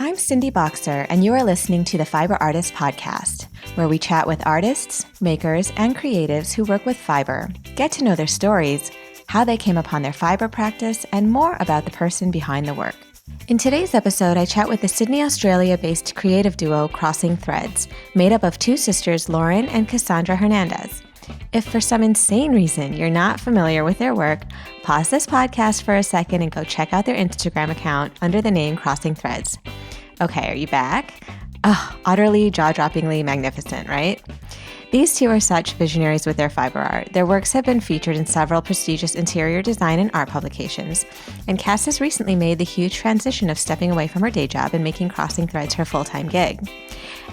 I'm Cindy Bokser, and you are listening to the Fiber Artist Podcast, where we chat with artists, makers, and creatives who work with fiber, get to know their stories, how they came upon their fiber practice, and more about the person behind the work. In today's episode, I chat with the Sydney, Australia-based creative duo Crossing Threads, made up of two sisters, Lauren and Kass Hernandez. If for some insane reason you're not familiar with their work, pause this podcast for a second and go check out their Instagram account under the name Crossing Threads. Okay, are you back? Oh, utterly jaw-droppingly magnificent, right? These two are such visionaries with their fiber art. Their works have been featured in several prestigious interior design and art publications, and Kass has recently made the huge transition of stepping away from her day job and making Crossing Threads her full-time gig.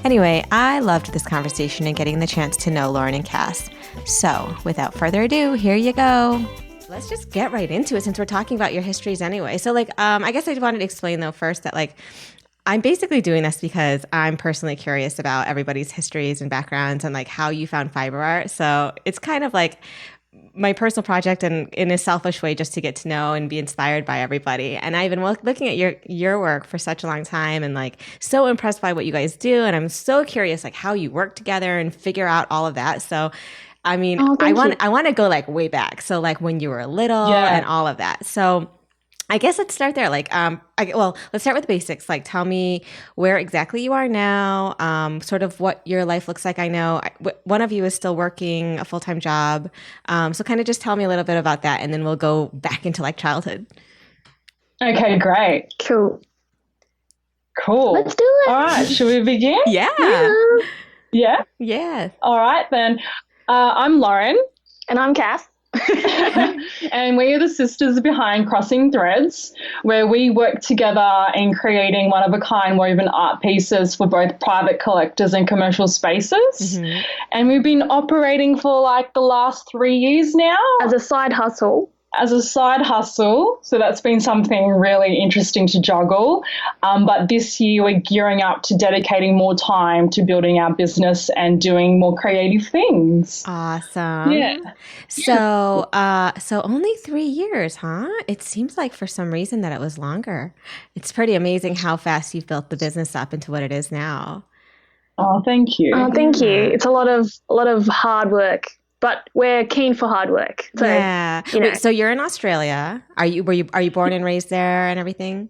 Anyway, I loved this conversation and getting the chance to know Lauren and Kass. So, without further ado, here you go. Let's just get right into it since we're talking about your histories anyway. So, I guess I wanted to explain, though, first that, I'm basically doing this because I'm personally curious about everybody's histories and backgrounds and, how you found fiber art. So, it's kind of like my personal project and in a selfish way just to get to know and be inspired by everybody. And I've been looking at your work for such a long time and so impressed by what you guys do. And I'm so curious how you work together and figure out all of that. So I mean, I want to go way back. So when you were little and all of that. So I guess let's start there. Let's start with the basics. Tell me where exactly you are now, sort of what your life looks like. I know one of you is still working a full-time job. So kind of just tell me a little bit about that, and then we'll go back into childhood. Okay, great. Cool. Let's do it. All right, should we begin? Yeah. Yeah? Yeah. All right, then. I'm Lauren. And I'm Kass. And we are the sisters behind Crossing Threads, where we work together in creating one-of-a-kind woven art pieces for both private collectors and commercial spaces. Mm-hmm. And we've been operating for the last 3 years now. As a side hustle. So that's been something really interesting to juggle. But this year we're gearing up to dedicating more time to building our business and doing more creative things. Awesome. Yeah. So only 3 years, huh? It seems like for some reason that it was longer. It's pretty amazing how fast you've built the business up into what it is now. Oh, thank you. Oh, thank you. It's a lot of hard work. But we're keen for hard work. So, yeah. Wait, so you're in Australia. Are you born and raised there and everything?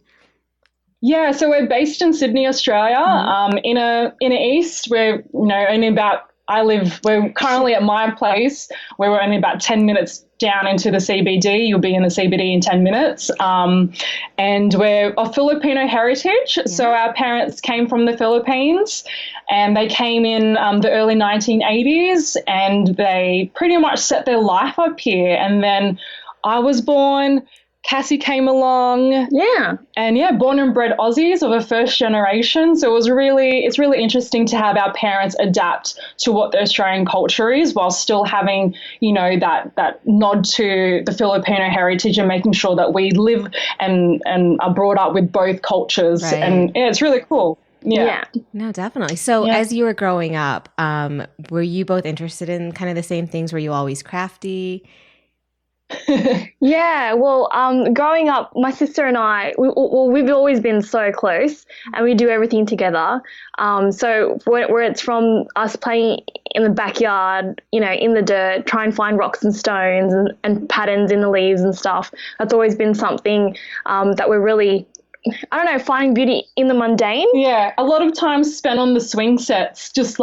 Yeah. So we're based in Sydney, Australia. Mm-hmm. In the east, we're we're currently at my place where we're only about 10 minutes down into the CBD. You'll be in the CBD in 10 minutes. And we're of Filipino heritage. Yeah. So our parents came from the Philippines and they came in the early 1980s and they pretty much set their life up here. And then I was born. Cassie came along. Yeah. And born and bred Aussies of a first generation. So it's really interesting to have our parents adapt to what the Australian culture is while still having, that nod to the Filipino heritage and making sure that we live and are brought up with both cultures. Right. And it's really cool. Yeah. No, definitely. So as you were growing up, were you both interested in kind of the same things? Were you always crafty? Yeah, well, growing up, my sister and I, we've always been so close and we do everything together. So where it's from us playing in the backyard, in the dirt, try and find rocks and stones and patterns in the leaves and stuff, that's always been something that we're really, finding beauty in the mundane. Yeah, a lot of time spent on the swing sets, just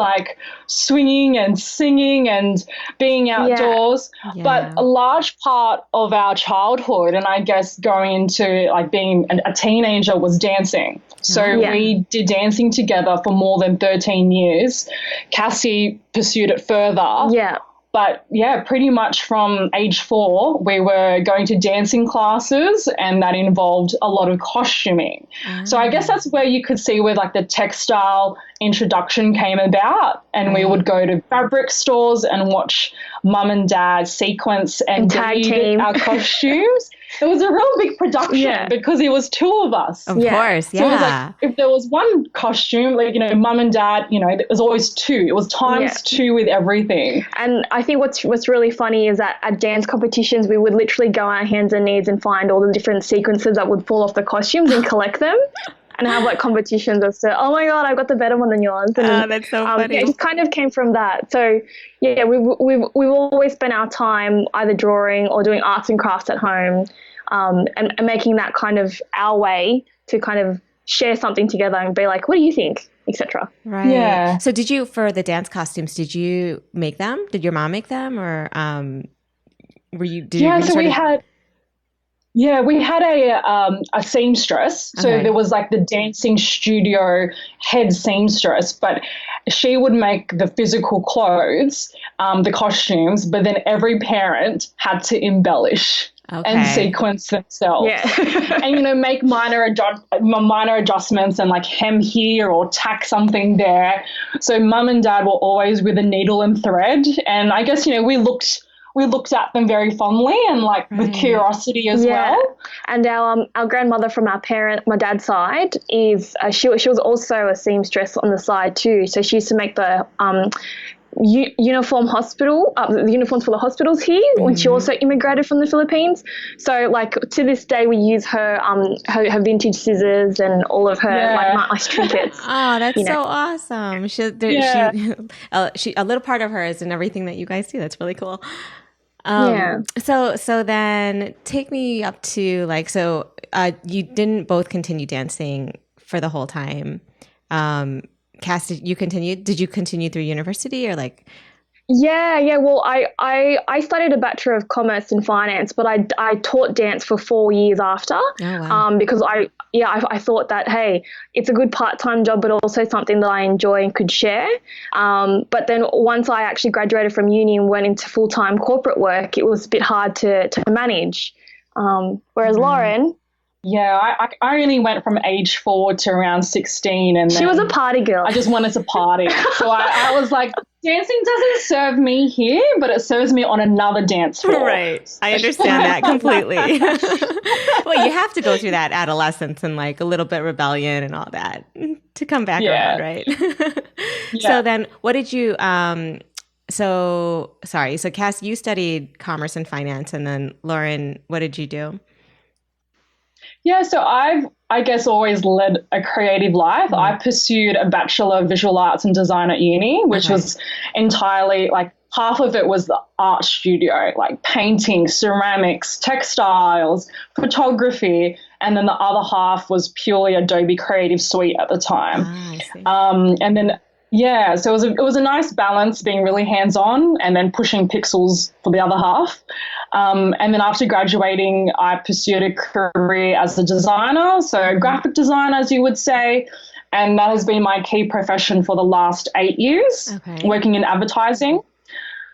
swinging and singing and being outdoors. Yeah. But a large part of our childhood, and I guess going into being a teenager, was dancing. So we did dancing together for more than 13 years. Cassie pursued it further. Yeah. But pretty much from age 4, we were going to dancing classes and that involved a lot of costuming. So I guess that's where you could see where the textile introduction came about, and we would go to fabric stores and watch mum and dad sequence and tag team our costumes. It was a real big production because it was 2 of us. Of course, So it was if there was one costume, mum and dad, it was always 2. It was times 2 with everything. And I think what's really funny is that at dance competitions, we would literally go on our hands and knees and find all the different sequences that would fall off the costumes and collect them. and have like competitions as to, oh my God, I've got the better one than yours. And that's so funny. yeah, it just kind of came from that. So yeah, we've always spent our time either drawing or doing arts and crafts at home, and making that kind of our way to kind of share something together and be like, what do you think, etc. Right. Yeah. So did you, for the dance costumes, did you make them? Did your mom make them, or were you? We had a seamstress. So Okay. there was like the dancing studio head seamstress, but she would make the physical clothes, the costumes, but then every parent had to embellish and sequence themselves. Yeah. And, make minor adjustments and like hem here or tack something there. So mum and dad were always with a needle and thread. And I guess, we looked at them very fondly and like with curiosity as well. And our grandmother from my dad's side is she was also a seamstress on the side too. So she used to make the uniforms for the hospitals here when she also immigrated from the Philippines. So like to this day we use her vintage scissors and all of her like nice trinkets. Oh, that's so awesome. She a little part of her is in everything that you guys do. That's really cool. So then take me up to like, so you didn't both continue dancing for the whole time. Kass, did you continue through university or like? Yeah. Well, I studied a Bachelor of Commerce in Finance, but I taught dance for 4 years after. Oh, wow. Because I thought that, hey, it's a good part-time job, but also something that I enjoy and could share. But then once I actually graduated from uni and went into full-time corporate work, it was a bit hard to manage. Whereas Lauren. Yeah, I only went from age 4 to around 16. And she was a party girl. I just wanted to party. So I was like, dancing doesn't serve me here, but it serves me on another dance floor. Right. I understand that completely. Well, you have to go through that adolescence and like a little bit rebellion and all that to come back around, right? So then what did you so Kass, you studied commerce and finance, and then Lauren, what did you do? Yeah, so I guess always led a creative life. I pursued a Bachelor of Visual Arts and Design at uni, which was entirely like half of it was the art studio, like painting, ceramics, textiles, photography, and then the other half was purely Adobe Creative Suite at the time. And then so it was a nice balance, being really hands-on and then pushing pixels for the other half. And then after graduating, I pursued a career as a designer, so graphic designer, as you would say, and that has been my key profession for the last 8 years, working in advertising.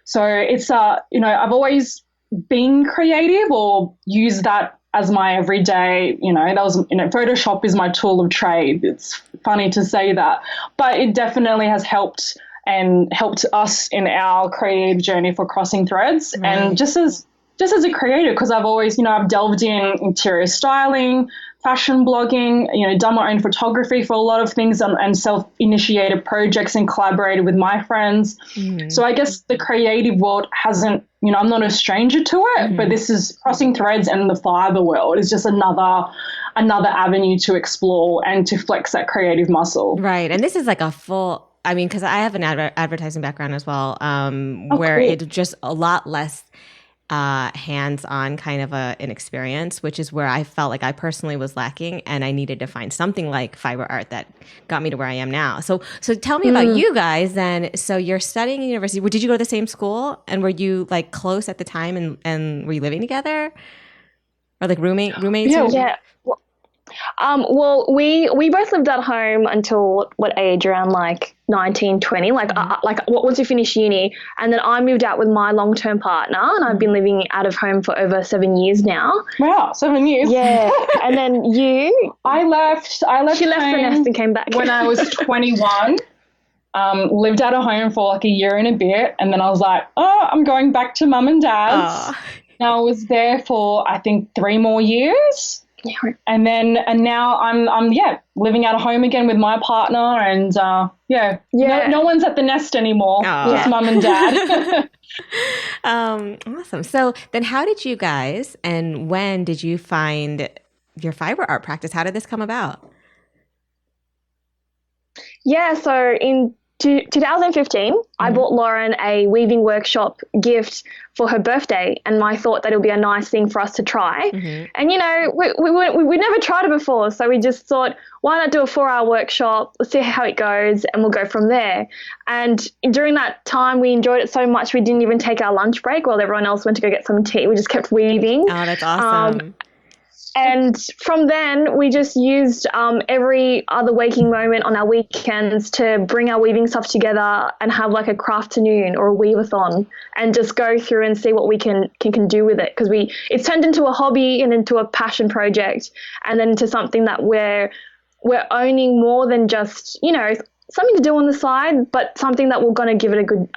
So it's I've always been creative or used that as my everyday, Photoshop is my tool of trade. It's funny to say that, but it definitely has helped us in our creative journey for Crossing Threads. And just as a creator, because I've always, I've delved in interior styling, fashion blogging, done my own photography for a lot of things and self-initiated projects and collaborated with my friends. So I guess the creative world hasn't, I'm not a stranger to it, but this is Crossing Threads, and the fiber world is just another avenue to explore and to flex that creative muscle. Right. And this is like a full, because I have an advertising background as well, where cool. it's just a lot less hands-on kind of an experience, which is where I felt like I personally was lacking, and I needed to find something like fiber art that got me to where I am now. So tell me about you guys then. So you're studying in university. Did you go to the same school, and were you like close at the time, and were you living together or like roommates? Yeah. Well, we both lived at home until what age? Around like 19, 20, once we finished uni. And then I moved out with my long-term partner, and I've been living out of home for over 7 years now. Wow, 7 years. Yeah. And then you? I left She left the nest and came back. when I was 21. Lived out of home for like a year and a bit. And then I was like, I'm going back to mum and dad's. And I was there for, I think, 3 more years. And now I'm living out of home again with my partner, and no one's at the nest anymore, just mum and dad. Awesome. So then how did you guys, and when did you find your fiber art practice? How did this come about? Yeah, so in 2015, I bought Lauren a weaving workshop gift for her birthday, and I thought that it would be a nice thing for us to try. And, you know, we never tried it before, so we just thought, why not do a 4-hour workshop? Let's see how it goes, and we'll go from there. And during that time, we enjoyed it so much, we didn't even take our lunch break while everyone else went to go get some tea. We just kept weaving. Oh, that's awesome. And from then, we just used every other waking moment on our weekends to bring our weaving stuff together and have like a crafternoon or a weave-a-thon and just go through and see what we can do with it. Because it's turned into a hobby and into a passion project, and then into something that we're owning more than just, you know, something to do on the side, but something that we're going to give it a good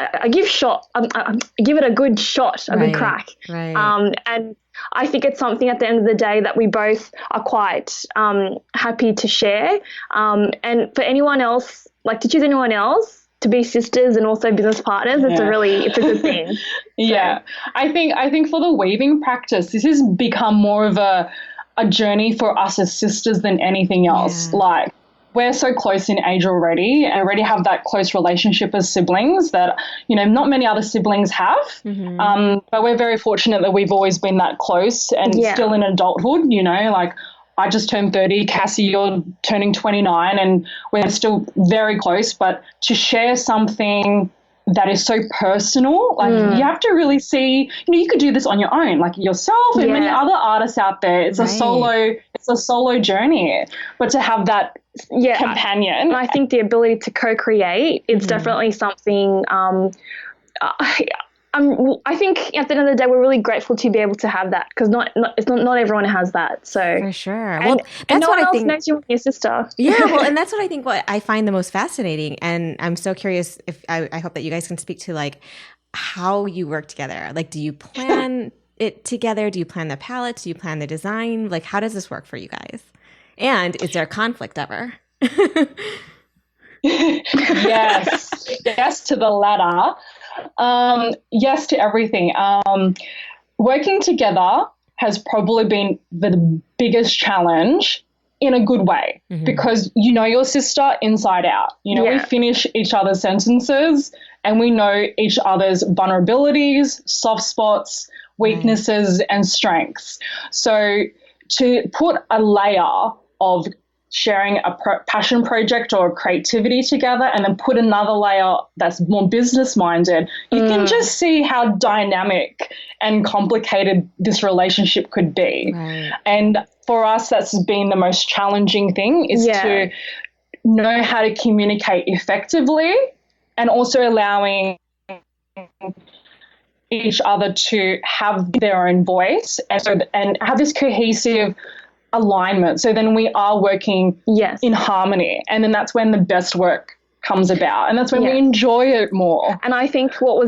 good shot, a good crack. Right. And I think it's something at the end of the day that we both are quite happy to share. And for anyone else, like to choose anyone else to be sisters and also business partners, it's a good thing. Yeah, I think for the weaving practice, this has become more of a journey for us as sisters than anything else. Like, we're so close in age already and already have that close relationship as siblings that, you know, not many other siblings have. But we're very fortunate that we've always been that close and still in adulthood, you know, like I just turned 30, Cassie, you're turning 29, and we're still very close. But to share something that is so personal, like you have to really see, you know, you could do this on your own, like yourself and many other artists out there. It's a solo journey, but to have that companion. And I think the ability to co-create, it's definitely something I think at the end of the day, we're really grateful to be able to have that, because not everyone has that. So for sure. And, Well, that's and no what one I else think. knows you and your sister. Yeah, well, and that's what I think. What I find the most fascinating, and I'm so curious. If I hope that you guys can speak to like how you work together. Like, do you plan it together? Do you plan the palettes? Do you plan the design? Like, how does this work for you guys? And is there conflict ever? Yes to the latter. Yes to everything. Working together has probably been the biggest challenge in a good way, because you know your sister inside out. You know, we finish each other's sentences and we know each other's vulnerabilities, soft spots, weaknesses, and strengths. So to put a layer of sharing a passion project or creativity together and then put another layer that's more business minded, you can just see how dynamic and complicated this relationship could be. And for us, that's been the most challenging thing, is to know how to communicate effectively and also allowing each other to have their own voice and have this cohesive alignment. So then we are working in harmony, and then that's when the best work comes about, and that's when we enjoy it more. And I think what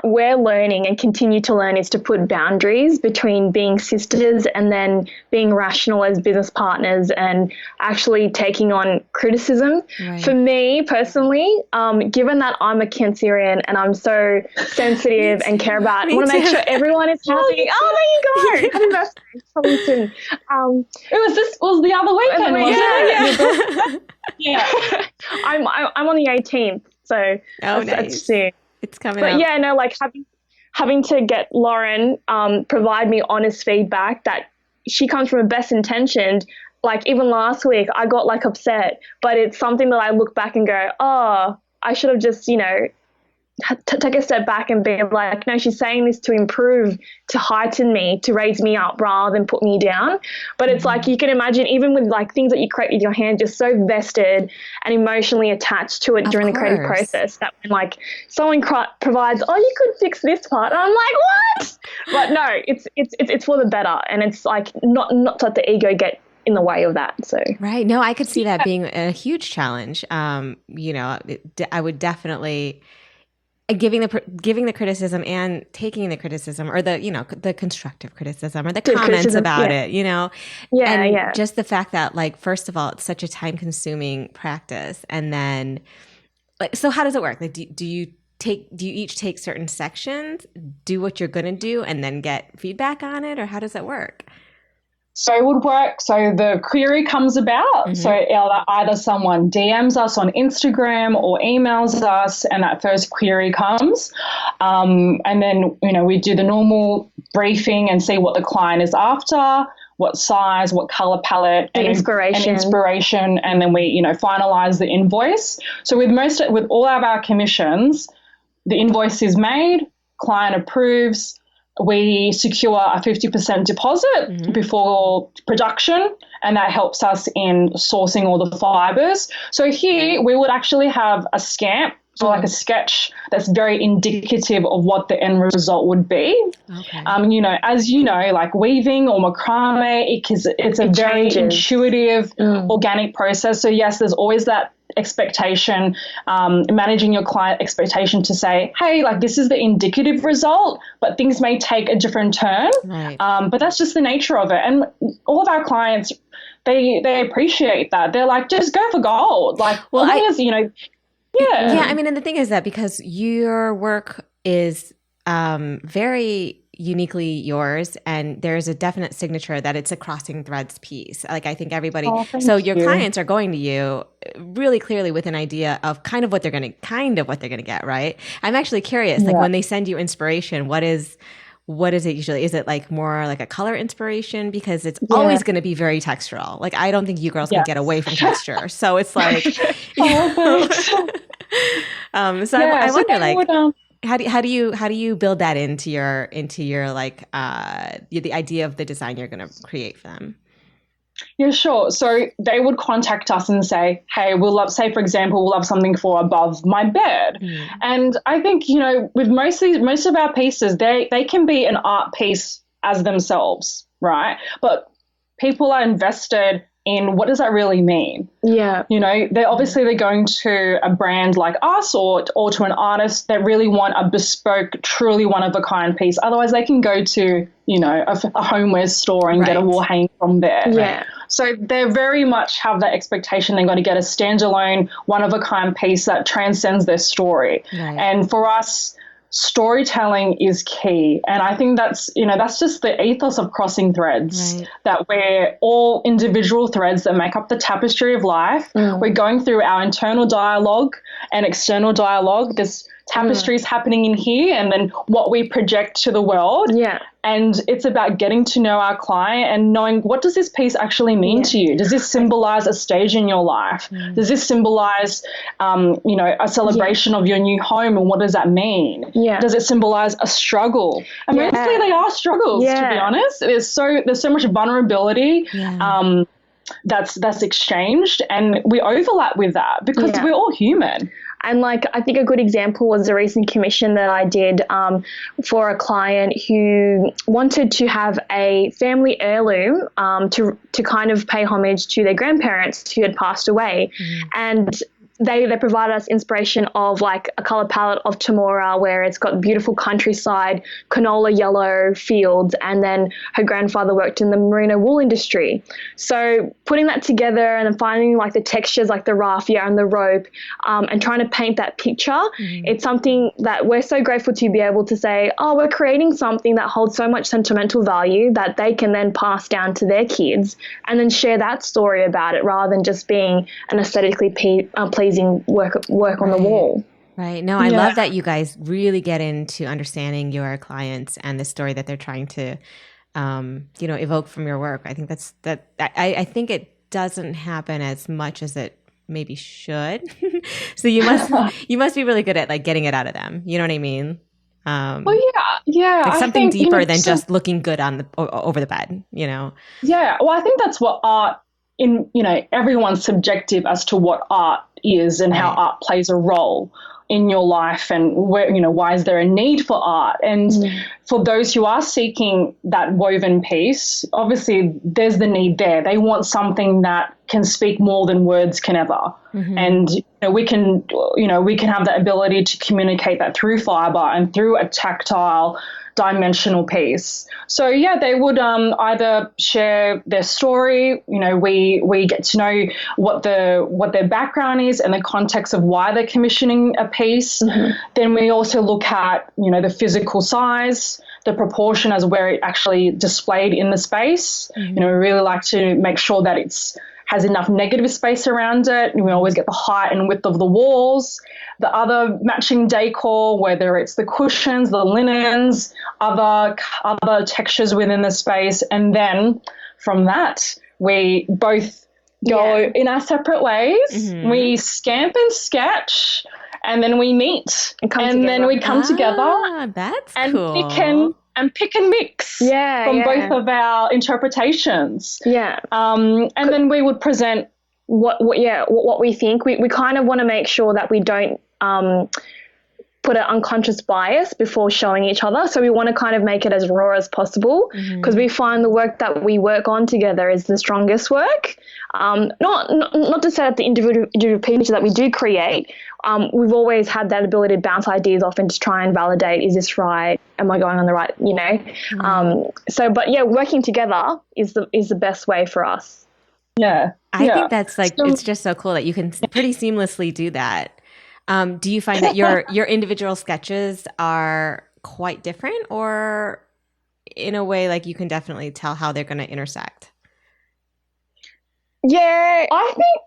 we're learning and continue to learn is to put boundaries between being sisters and then being rational as business partners and actually taking on criticism. For me personally, given that I'm a Cancerian and I'm so sensitive and care about, I want to make sure everyone is happy. Oh, there you go. Happy birthday. Probably soon. It was the other weekend, wasn't it? Yeah. I'm on the 18th, so that's soon. It's coming up. But yeah, no, like having to get Lauren provide me honest feedback that she comes from a best intentioned. Like even last week, I got like upset, but it's something that I look back and go, oh, I should have just, you know, take a step back and be like, no, she's saying this to improve, to heighten me, to raise me up rather than put me down. But it's like, you can imagine even with like things that you create with your hands, you're so vested and emotionally attached to it during the creative process that when like someone provides, oh, you could fix this part, and I'm like, what? But no, it's for the better, and it's like not to let the ego get in the way of that. So right. No, I could see that being a huge challenge. You know, I would definitely giving the criticism and taking the criticism, or the, you know, the constructive criticism or the comments about it, you know, just the fact that like, first of all, it's such a time consuming practice. And then like, so how does it work? Like, do you each take certain sections, do what you're going to do and then get feedback on it, or how does that work? So it would work. So the query comes about. So either someone DMs us on Instagram or emails us, and that first query comes. And then, we do the normal briefing and see what the client is after, what size, what color palette, and inspiration. And then we, finalize the invoice. So with all of our commissions, the invoice is made, client approves. We secure a 50% deposit before production, and that helps us in sourcing all the fibers. So here we would actually have a scamp, so like a sketch that's very indicative of what the end result would be. Okay. As like weaving or macrame, it's a very intuitive, organic process. So yes, there's always that expectation, managing your client expectation to say, hey, like this is the indicative result, but things may take a different turn. Right. But that's just the nature of it. And all of our clients, they appreciate that. They're like, just go for gold. Like, well, Yeah, I mean, and the thing is that because your work is very uniquely yours, and there's a definite signature that it's a crossing threads piece. Like I think everybody, your clients are going to you really clearly with an idea of kind of what they're going to get, right? I'm actually curious, like when they send you inspiration, what is it usually? Is it like more like a color inspiration? Because it's always going to be very textural. Like I don't think you girls can get away from texture. So it's like, I wonder, like, how do you build that into your like the idea of the design you're going to create for them? Yeah, sure. So they would contact us and say, hey, for example, we'll have something for above my bed. And I think, with most of our pieces, they can be an art piece as themselves, right? But people are invested in what does that really mean? Yeah. They're going to a brand like us or to an artist that really want a bespoke, truly one-of-a-kind piece. Otherwise, they can go to, a homeware store and get a wall hanging from there. Yeah. So they very much have that expectation they're going to get a standalone, one-of-a-kind piece that transcends their story. Right. And for us, storytelling is key. And I think that's just the ethos of Crossing Threads, that we're all individual threads that make up the tapestry of life. We're going through our internal dialogue and external dialogue. There's tapestries happening in here, and then what we project to the world. Yeah. And it's about getting to know our client and knowing, what does this piece actually mean to you? Does this symbolize a stage in your life? Does this symbolize, a celebration of your new home, and what does that mean? Yeah. Does it symbolize a struggle? And mostly they are struggles, to be honest. There's so much vulnerability. Yeah. That's exchanged, and we overlap with that because we're all human. And I think a good example was a recent commission that I did for a client who wanted to have a family heirloom to kind of pay homage to their grandparents who had passed away. And they provided us inspiration of like a color palette of Temora, where it's got beautiful countryside, canola yellow fields, and then her grandfather worked in the merino wool industry. So putting that together and then finding like the textures, like the raffia and the rope, and trying to paint that picture, it's something that we're so grateful to be able to say, oh, we're creating something that holds so much sentimental value that they can then pass down to their kids and then share that story about it, rather than just being an aesthetically pleasing work on the wall. Right. No, I love that you guys really get into understanding your clients and the story that they're trying to, evoke from your work. I think I think it doesn't happen as much as it maybe should. So you must be really good at like getting it out of them. You know what I mean? Like something deeper than just looking good on over the bed. Yeah. Well, I think that's what art. Everyone's subjective as to what art is and how art plays a role in your life, and where, why is there a need for art? And for those who are seeking that woven piece, obviously there's the need there. They want something that can speak more than words can ever. And we can have that ability to communicate that through fiber and through a tactile, dimensional piece. So they would either share their story. We get to know what their background is and the context of why they're commissioning a piece. Then we also look at the physical size, the proportion as where it actually displayed in the space. You know, we really like to make sure that it's has enough negative space around it. And we always get the height and width of the walls. The other matching decor, whether it's the cushions, the linens, other textures within the space. And then from that, we both go in our separate ways. We scamp and sketch, and then we meet. And then we come together. That's and cool. pick and mix from both of our interpretations. And then we would present what we think. We kind of want to make sure that we don't put an unconscious bias before showing each other. So we want to kind of make it as raw as possible, because we find the work that we work on together is the strongest work. Not to say that the individual pieces that we do create, we've always had that ability to bounce ideas off and just try and validate, is this right? Am I going on the right, you know? Working together is the best way for us. I think that's it's just so cool that you can pretty seamlessly do that. Do you find that your individual sketches are quite different, or in a way like you can definitely tell how they're going to intersect? Yeah, I think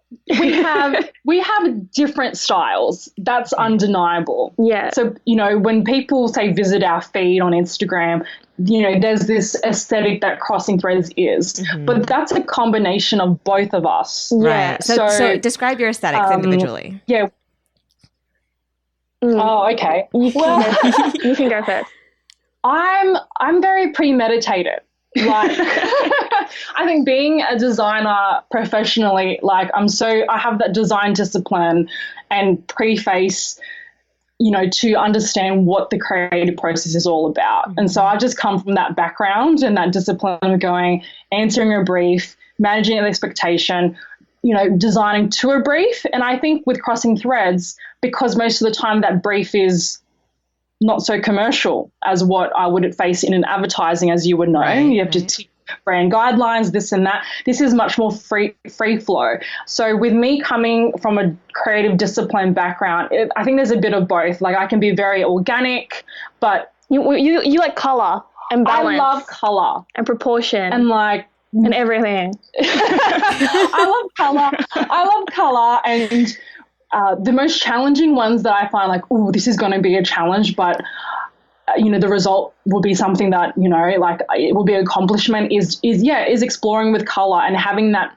we have different styles. That's undeniable. Yeah. So, you know, when people say visit our feed on Instagram, you know, there's this aesthetic that Crossing Threads is, but that's a combination of both of us. Right. So describe your aesthetics individually. Yeah. Oh, okay. You can go first. I'm very premeditated. Like, I think being a designer professionally, like I have that design discipline and preface, you know, to understand what the creative process is all about. And so I just come from that background and that discipline of answering a brief, managing an expectation, you know, designing to a brief. And I think with Crossing Threads, because most of the time that brief is not so commercial as what I would face in an advertising, as you would know. You have to tick brand guidelines, this and that. This is much more free flow. So with me coming from a creative discipline background, I think there's a bit of both. Like, I can be very organic, but you like color and balance. I love color and proportion and and everything. I love color and the most challenging ones that I find like, oh, this is going to be a challenge, but you know, the result will be something that, you know, like it will be an accomplishment is exploring with color and having that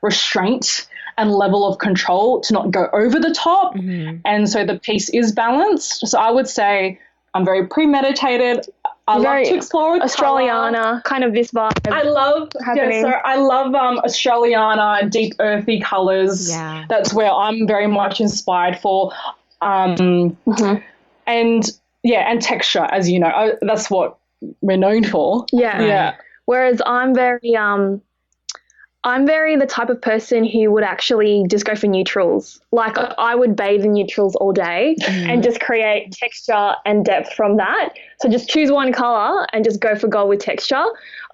restraint and level of control to not go over the top. And so the piece is balanced. So I would say I'm very premeditated. I love to explore with Australiana, color. Kind of this vibe. I love Australiana, deep earthy colors. Yeah. That's where I'm very much inspired for. And texture, as you know, that's what we're known for. Yeah. Whereas I'm very the type of person who would actually just go for neutrals. Like, I would bathe in neutrals all day and just create texture and depth from that. So just choose one color and just go for gold with texture.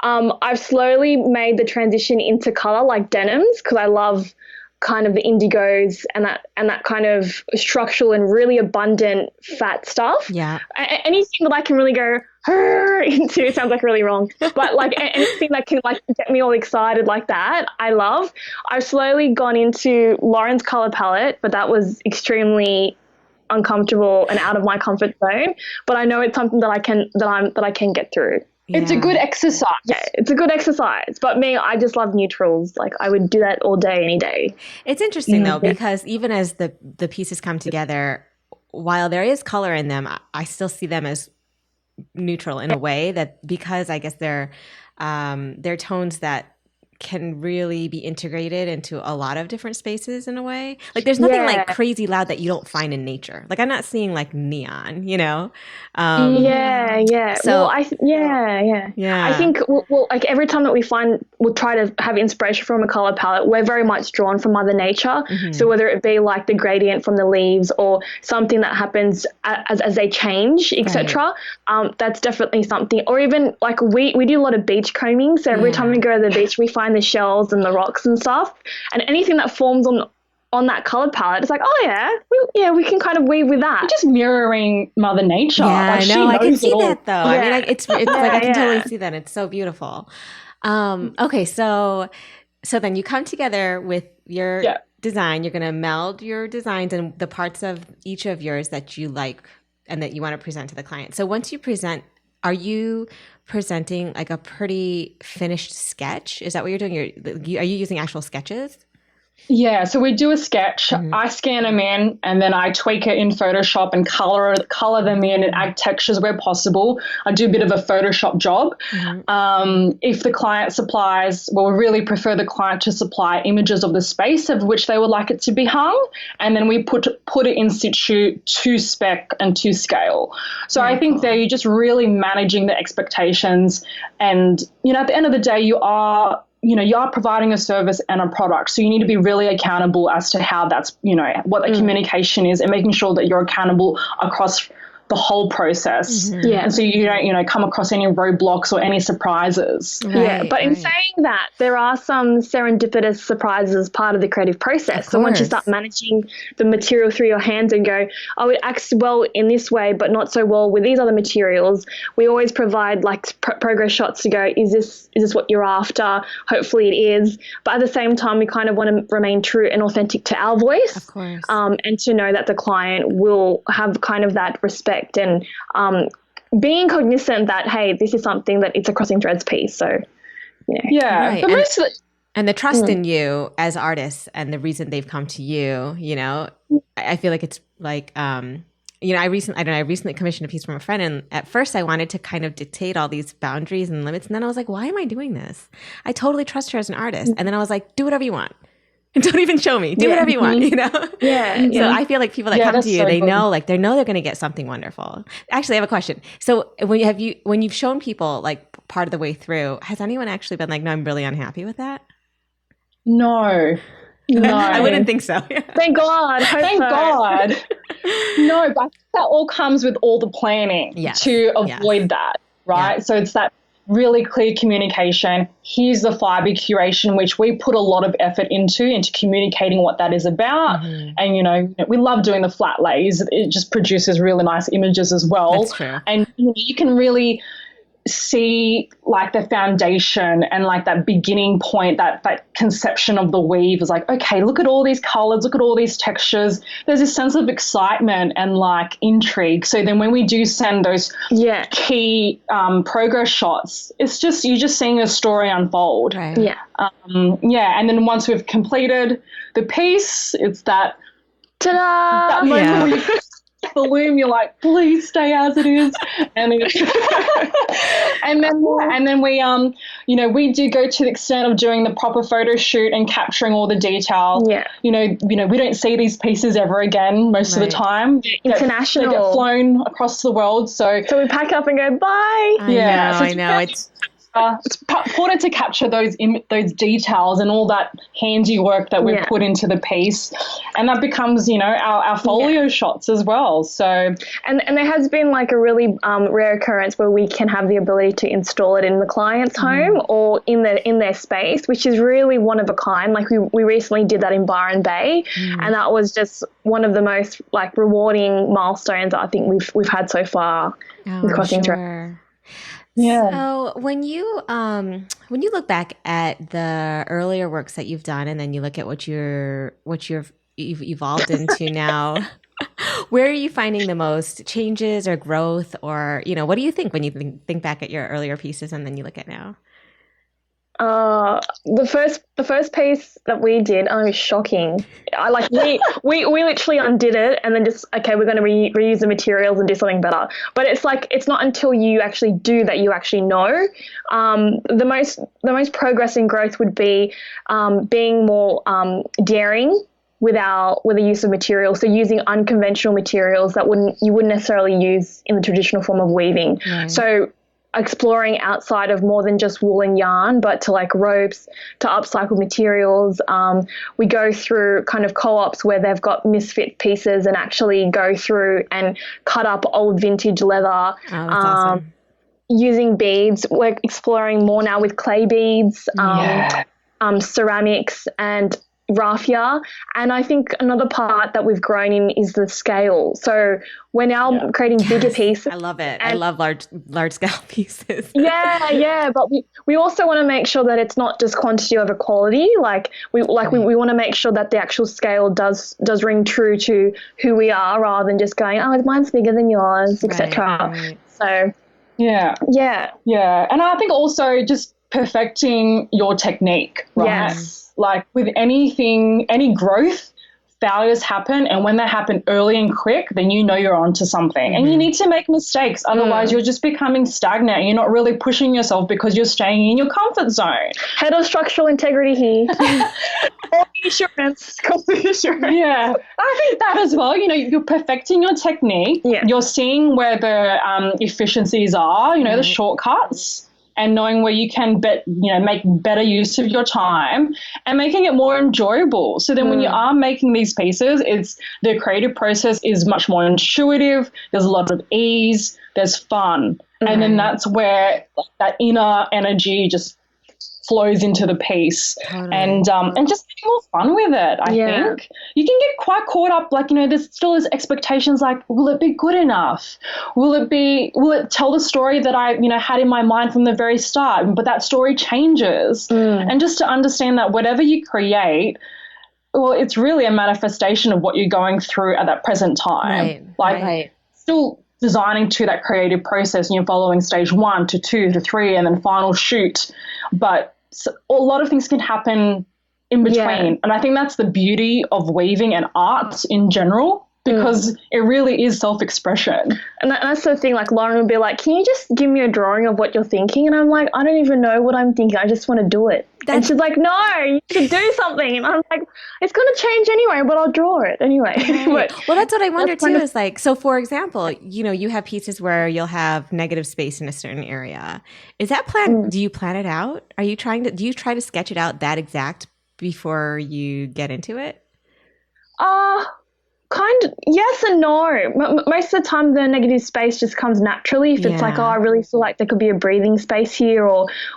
I've slowly made the transition into color, like denims, because I love kind of the indigos and that kind of structural and really abundant fat stuff. Yeah. Anything that I can really go into, it sounds like really wrong, but like anything that can like get me all excited like that, I love. I've slowly gone into Lauren's color palette, but that was extremely uncomfortable and out of my comfort zone. But I know it's something that I can get through. Yeah. It's a good exercise. Yeah, it's a good exercise. But me, I just love neutrals. Like, I would do that all day, any day. It's interesting though, because even as the pieces come together, while there is color in them, I still see them as neutral in a way, that because I guess they're tones that can really be integrated into a lot of different spaces in a way. Like, there's nothing like crazy loud that you don't find in nature. Like, I'm not seeing like neon, you know? So I think we'll like every time that we'll try to have inspiration from a color palette, we're very much drawn from Mother Nature. So whether it be like the gradient from the leaves or something that happens as they change, etc. That's definitely something. Or even like we do a lot of beach combing. So every time we go to the beach, we find the shells and the rocks and stuff, and anything that forms on on that color palette, it's like, oh we can kind of weave with that. Just mirroring Mother Nature. Yeah, like, I know. I can see all. that though. Yeah. I mean, like it's like I can totally see that. It's so beautiful. Okay, so then you come together with your design. You're going to meld your designs and the parts of each of yours that you like and that you want to present to the client. So once you present, are you presenting like a pretty finished sketch? Is that what you're doing? Are you using actual sketches? Yeah, so we do a sketch. I scan them in and then I tweak it in Photoshop and color them in and add textures where possible. I do a bit of a Photoshop job. If the client supplies, we really prefer the client to supply images of the space of which they would like it to be hung, and then we put it in situ to spec and to scale. So I think that you're just really managing the expectations, and at the end of the day, you are providing a service and a product. So you need to be really accountable as to how that's, what the communication is, and making sure that you're accountable across the whole process. Yeah. And so you don't, come across any roadblocks or any surprises. Right, but in saying that, there are some serendipitous surprises as part of the creative process. So once you start managing the material through your hands and go, oh, it acts well in this way, but not so well with these other materials, we always provide like progress shots to go, is this what you're after? Hopefully it is. But at the same time, we kind of want to remain true and authentic to our voice. Of course. And to know that the client will have kind of that respect and being cognizant that, hey, this is something that it's a crossing threads piece. So, Right. But and the trust in you as artists and the reason they've come to you, I feel like it's like, I recently commissioned a piece from a friend, and at first I wanted to kind of dictate all these boundaries and limits. And then I was like, why am I doing this? I totally trust her as an artist. And then I was like, do whatever you want. And don't even show me. Do whatever you want, Yeah. So I feel like people that come to you, so they good. know they're going to get something wonderful. Actually, I have a question. So when you've shown people like part of the way through, has anyone actually been like, no, I'm really unhappy with that? No. I wouldn't think so. Thank God. Thank God. No, but I think that all comes with all the planning to avoid that, right? Yeah. So it's that really clear communication. Here's the fiber curation, which we put a lot of effort into communicating what that is about. And, we love doing the flat lays. It just produces really nice images as well. That's true. And you can really see like the foundation and like that beginning point, that conception of the weave is like, okay, look at all these colors, look at all these textures. There's a sense of excitement and like intrigue. So then when we do send those key progress shots, it's just, you're just seeing a story unfold. Right. Yeah. And then once we've completed the piece, it's that ta-da! That moment where you the loom, you're like, please stay as it is. And then we do go to the extent of doing the proper photo shoot and capturing all the detail. Yeah. We don't see these pieces ever again most of the time. International. They get flown across the world. So we pack up and go, bye. I know. It's important to capture those details and all that handiwork that we put into the piece, and that becomes our folio shots as well. So and there has been like a really rare occurrence where we can have the ability to install it in the client's home or in their space, which is really one of a kind. Like we recently did that in Byron Bay, and that was just one of the most like rewarding milestones I think we've had so far with Crossing Threads. Yeah. So when you look back at the earlier works that you've done, and then you look at what you've evolved into now, where are you finding the most changes or growth, or what do you think when you think back at your earlier pieces and then you look at now? The first piece that we did, was shocking. We literally undid it and then just, okay, we're going to reuse the materials and do something better. But it's like, it's not until you actually do that you actually know. The most progress and growth would be being more daring with the use of materials. So using unconventional materials that you wouldn't necessarily use in the traditional form of weaving. Right. So exploring outside of more than just wool and yarn, but to like ropes, to upcycled materials. We go through kind of co-ops where they've got misfit pieces and actually go through and cut up old vintage leather. Oh, that's awesome. Using beads. We're exploring more now with clay beads, ceramics, and raffier. And I think another part that we've grown in is the scale. So we're now creating bigger pieces. I love it. I love large scale pieces. Yeah. But we also want to make sure that it's not just quantity over quality. We want to make sure that the actual scale does ring true to who we are, rather than just going, oh, mine's bigger than yours, etc. Right. So yeah. And I think also just perfecting your technique, right? Yes. Like with anything, any growth, failures happen, and when they happen early and quick, then you know you're onto something. And you need to make mistakes, otherwise you're just becoming stagnant. You're not really pushing yourself because you're staying in your comfort zone. Head of structural integrity here. Quality assurance. Yeah, I think that as well. You know, you're perfecting your technique. Yeah. You're seeing where the efficiencies are. You know, the shortcuts. And knowing where you can make better use of your time and making it more enjoyable. So then when you are making these pieces, the creative process is much more intuitive. There's a lot of ease. There's fun. And then that's where that inner energy just flows into the piece. Totally. And just make more fun with it. I think you can get quite caught up, there's still this expectations, like, will it be good enough? Will it tell the story that I had in my mind from the very start? But that story changes. And just to understand that whatever you create, well, it's really a manifestation of what you're going through at that present time. Still designing to that creative process, and you're following stage 1 to 2 to 3 and then final shoot. But a lot of things can happen in between. And I think that's the beauty of weaving and art in general, because it really is self-expression. And that's the thing, like Lauren would be like, can you just give me a drawing of what you're thinking? And I'm like, I don't even know what I'm thinking. I just want to do it. And she's like, no, you should do something. And I'm like, it's going to change anyway, but I'll draw it anyway. Right. Well, that's what I wonder too, is like, so for example, you have pieces where you'll have negative space in a certain area. Is that plan? Do you plan it out? Do you try to sketch it out that exact before you get into it? Kind of yes and no. Most of the time the negative space just comes naturally. If it's like, oh, I really feel like there could be a breathing space here,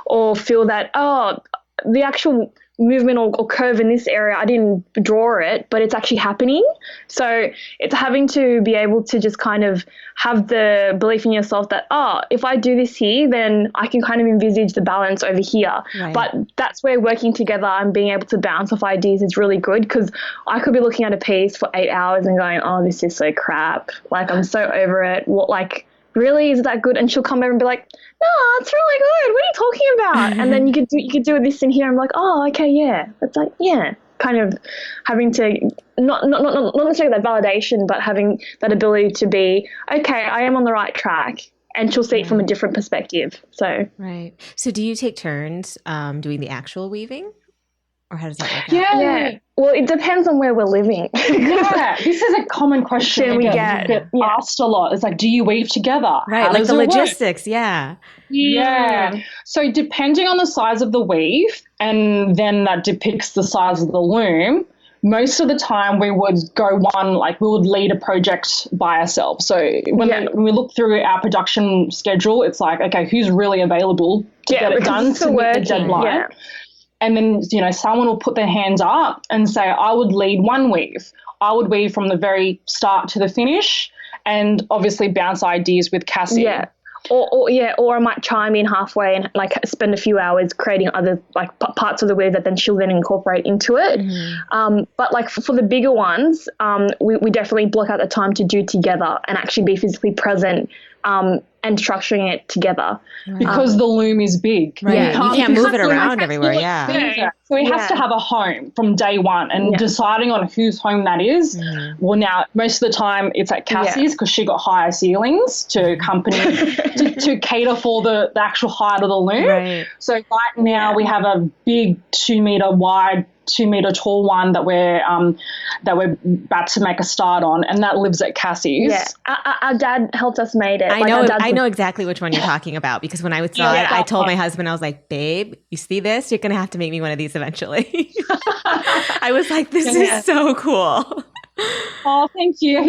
or feel that, oh, the actual movement or curve in this area, I didn't draw it, but it's actually happening. So it's having to be able to just kind of have the belief in yourself that, oh, if I do this here, then I can kind of envisage the balance over here. Right. But that's where working together and being able to bounce off ideas is really good, because I could be looking at a piece for 8 hours and going, oh, this is so crap. Like, I'm so over it. Really, is that good? And she'll come over and be like, no, it's really good. What are you talking about? And then you could do this in here. I'm like, oh, okay, yeah. It's like, yeah, kind of having to not necessarily that validation, but having that ability to be, okay, I am on the right track. And she'll see it from a different perspective. So right. So do you take turns doing the actual weaving? Or how does that work out? Yeah. Well, it depends on where we're living. This is a common question we get asked a lot. It's like, do you weave together? Right, How like does the it work? logistics, yeah. So depending on the size of the weave, and then that depicts the size of the loom, most of the time we would go we would lead a project by ourselves. So when we look through our production schedule, it's like, okay, who's really available to get it done to meet the deadline? Yeah. And then, someone will put their hands up and say, I would lead one weave. I would weave from the very start to the finish, and obviously bounce ideas with Cassie. Yeah. Or I might chime in halfway and spend a few hours creating other parts of the weave that she'll then incorporate into it. But for the bigger ones, we definitely block out the time to do together and actually be physically present and structuring it together. Because the loom is big. Right. You can't move it around everywhere, So it has to have a home from day one, and deciding on whose home that is. Well, now, most of the time it's at Cassie's, because she got higher ceilings to accompany, to cater for the actual height of the loom. Right. So right now we have a big 2 meter wide, 2 meter tall one that we're about to make a start on, and that lives at Cassie's. Yeah, our dad helped us made it. I know exactly which one you're talking about, because when I saw it, I told my husband, I was like, babe, you see this? You're gonna have to make me one of these eventually. I was like, this is so cool. Oh, thank you.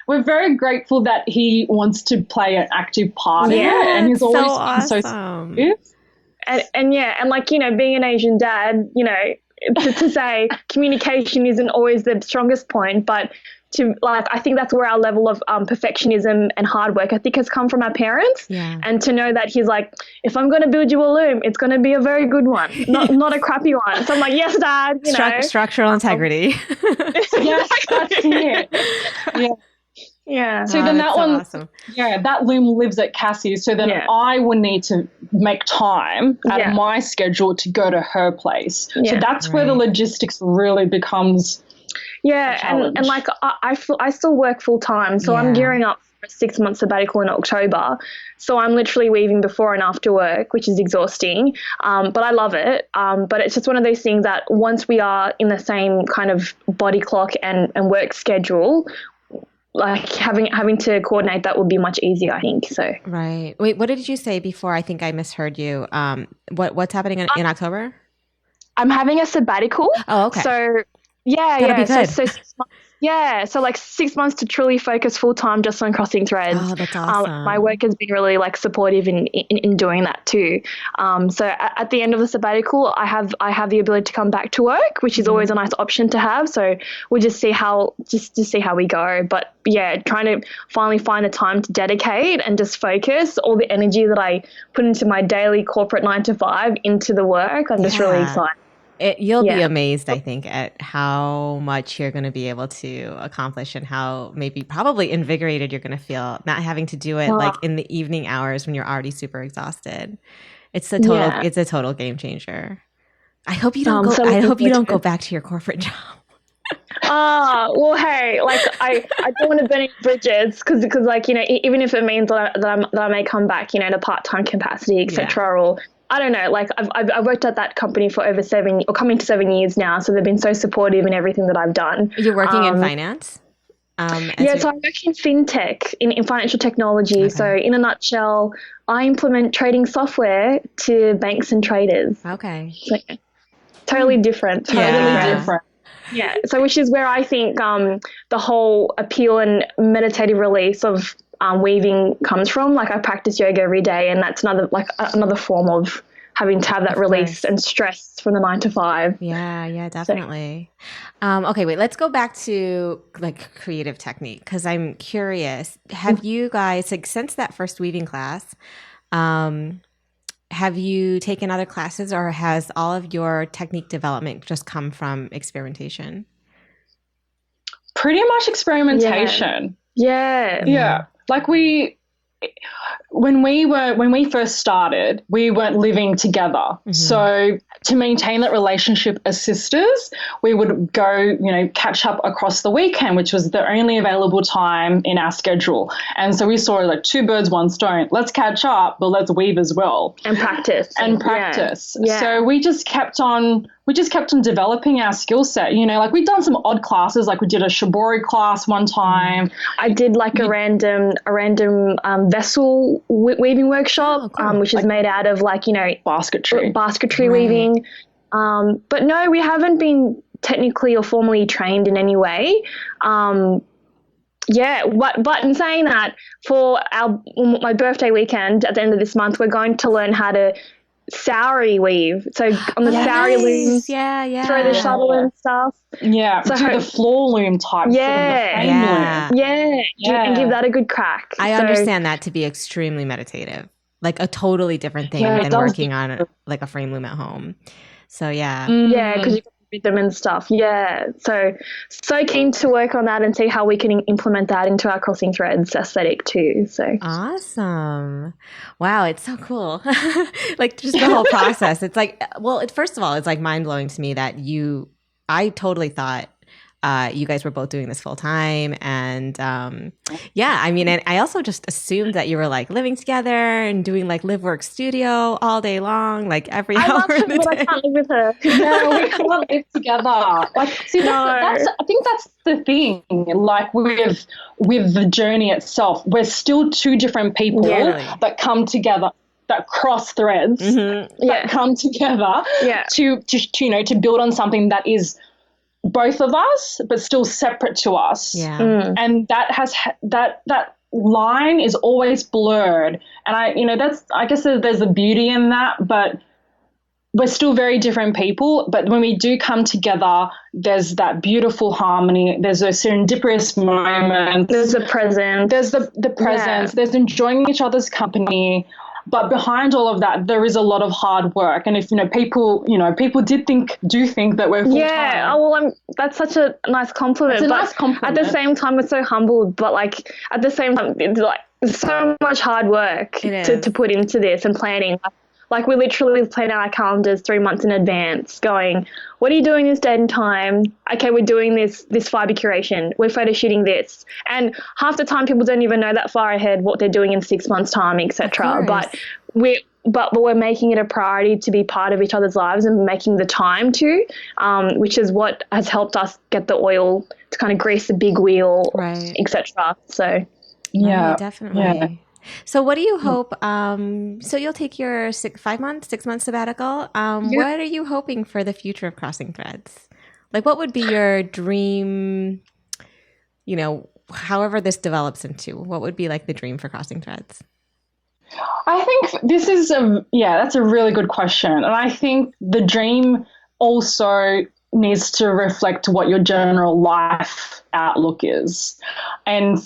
We're very grateful that he wants to play an active part in it, and he's always been so supportive. And being an Asian dad, to say communication isn't always the strongest point, but I think that's where our level of perfectionism and hard work ethic has come from our parents. Yeah. And to know that he's like, if I'm going to build you a loom, it's going to be a very good one, not a crappy one. So I'm like, yes, Dad. Structural integrity. Yes, that's it. Yeah. Yeah. So then that one, awesome. yeah, that loom lives at Cassie's. So then I would need to make time out of my schedule to go to her place. Yeah. So that's where the logistics really becomes. Yeah, and like I still work full time, so I'm gearing up for a 6-month sabbatical in October. So I'm literally weaving before and after work, which is exhausting, but I love it. But it's just one of those things that once we are in the same kind of body clock and work schedule, like having to coordinate that would be much easier, I think. So right. Wait, what did you say before? I think I misheard you. What's happening in October? I'm having a sabbatical. Oh, okay. So that'll be good. So 6 months. Yeah, so like 6 months to truly focus full time just on crossing threads. Oh, that's awesome. My work has been really like supportive in doing that too. So at the end of the sabbatical, I have the ability to come back to work, which is always a nice option to have. So we'll just see how we go. But yeah, trying to finally find a time to dedicate and just focus all the energy that I put into my daily corporate 9 to 5 into the work. I'm just really excited. You'll be amazed, I think, at how much you're going to be able to accomplish and how probably invigorated you're going to feel not having to do it like in the evening hours when you're already super exhausted. It's a total game changer. I hope you don't go back to your corporate job. Well, hey, like I don't want to burn any bridges because like, even if it means that I may come back, in a part-time capacity, etc. Or I don't know, like I've worked at that company for over coming to 7 years now. So they've been so supportive in everything that I've done. You're working in finance? So I work in fintech, in financial technology. Okay. So in a nutshell, I implement trading software to banks and traders. Okay. So, totally different. Totally different. Yeah. So which is where I think the whole appeal and meditative release of weaving comes from. Like I practice yoga every day, and that's another form of having to have that release and stress from the 9 to 5. Yeah, definitely. Okay, wait, let's go back to like creative technique because I'm curious. Have you guys, like, since that first weaving class, have you taken other classes, or has all of your technique development just come from experimentation? Pretty much experimentation. Yeah. Like when we first started, we weren't living together. Mm-hmm. So to maintain that relationship as sisters, we would go, catch up across the weekend, which was the only available time in our schedule. And so we saw like 2 birds, 1 stone. Let's catch up, but let's weave as well. And practice. Yeah. So we just kept on developing our skill set. Like we'd done some odd classes, like we did a shibori class one time. I did like a random vessel weaving workshop, which is made out of basketry weaving. But no, we haven't been technically or formally trained in any way. But in saying that, for my birthday weekend at the end of this month, we're going to learn how to Sauri weave. So on the Sauri looms, throw the shuttle and stuff. Yeah, so do the floor loom type. And give that a good crack. I understand that to be extremely meditative, like a totally different thing than working on like a frame loom at home. So because you can read them and stuff. So keen to work on that and see how we can implement that into our crossing threads aesthetic too. So awesome. Wow, it's so cool. Like just the whole process. It's like, first of all, it's like mind blowing to me that I totally thought you guys were both doing this full time. And and I also just assumed that you were like living together and doing like live work studio all day long, like every hour of the day. But I can't live with her. No, we can't live together. Like, see, I think that's the thing. Like with the journey itself, we're still 2 different people that come together, that cross threads, that come together to build on something that is both of us, but still separate to us. Yeah. And that has that line is always blurred. And I guess there's a beauty in that, but we're still very different people, but when we do come together, there's that beautiful harmony. There's those serendipitous moments. There's the presence. There's the presence. There's enjoying each other's company. But behind all of that, there is a lot of hard work. And if, people do think that we're full-time. Yeah. Oh, well, that's such a nice compliment. It's a nice compliment. At the same time, we're so humbled. But, like, at the same time, it's, like, so much hard work to put into this and planning. Like, we literally plan out our calendars 3 months in advance going, what are you doing this date and time? Okay, we're doing this fiber curation. We're photo shooting this. And half the time people don't even know that far ahead what they're doing in 6 months' time, etc. But we're making it a priority to be part of each other's lives and making the time to, which is what has helped us get the oil to kind of grease the big wheel, etc. So, yeah, definitely. Yeah. So what do you hope, so you'll take your 6 month sabbatical. What are you hoping for the future of Crossing Threads? Like, what would be your dream, however this develops into, what would be like the dream for Crossing Threads? I think this is that's a really good question. And I think the dream also needs to reflect what your general life outlook is. And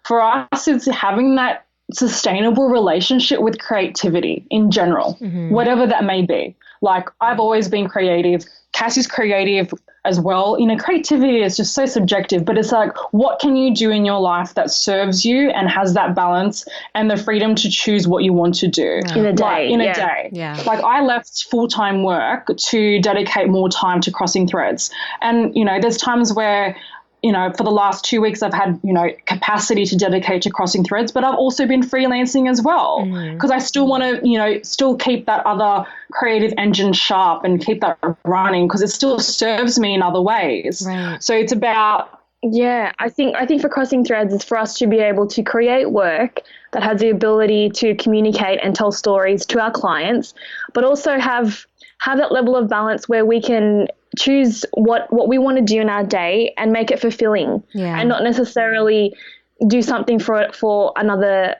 for us, it's having that sustainable relationship with creativity in general, whatever that may be. Like, I've always been creative. Kass is creative as well. Creativity is just so subjective, but it's like, what can you do in your life that serves you and has that balance and the freedom to choose what you want to do in a day? A day. Yeah. Like, I left full-time work to dedicate more time to Crossing Threads. And, there's times where for the last 2 weeks, I've had, capacity to dedicate to Crossing Threads, but I've also been freelancing as well because I still want to, still keep that other creative engine sharp and keep that running because it still serves me in other ways. Right. So it's about. Yeah, I think for Crossing Threads, it's for us to be able to create work that has the ability to communicate and tell stories to our clients, but also have that level of balance where we can choose what we want to do in our day and make it fulfilling and not necessarily do something for another,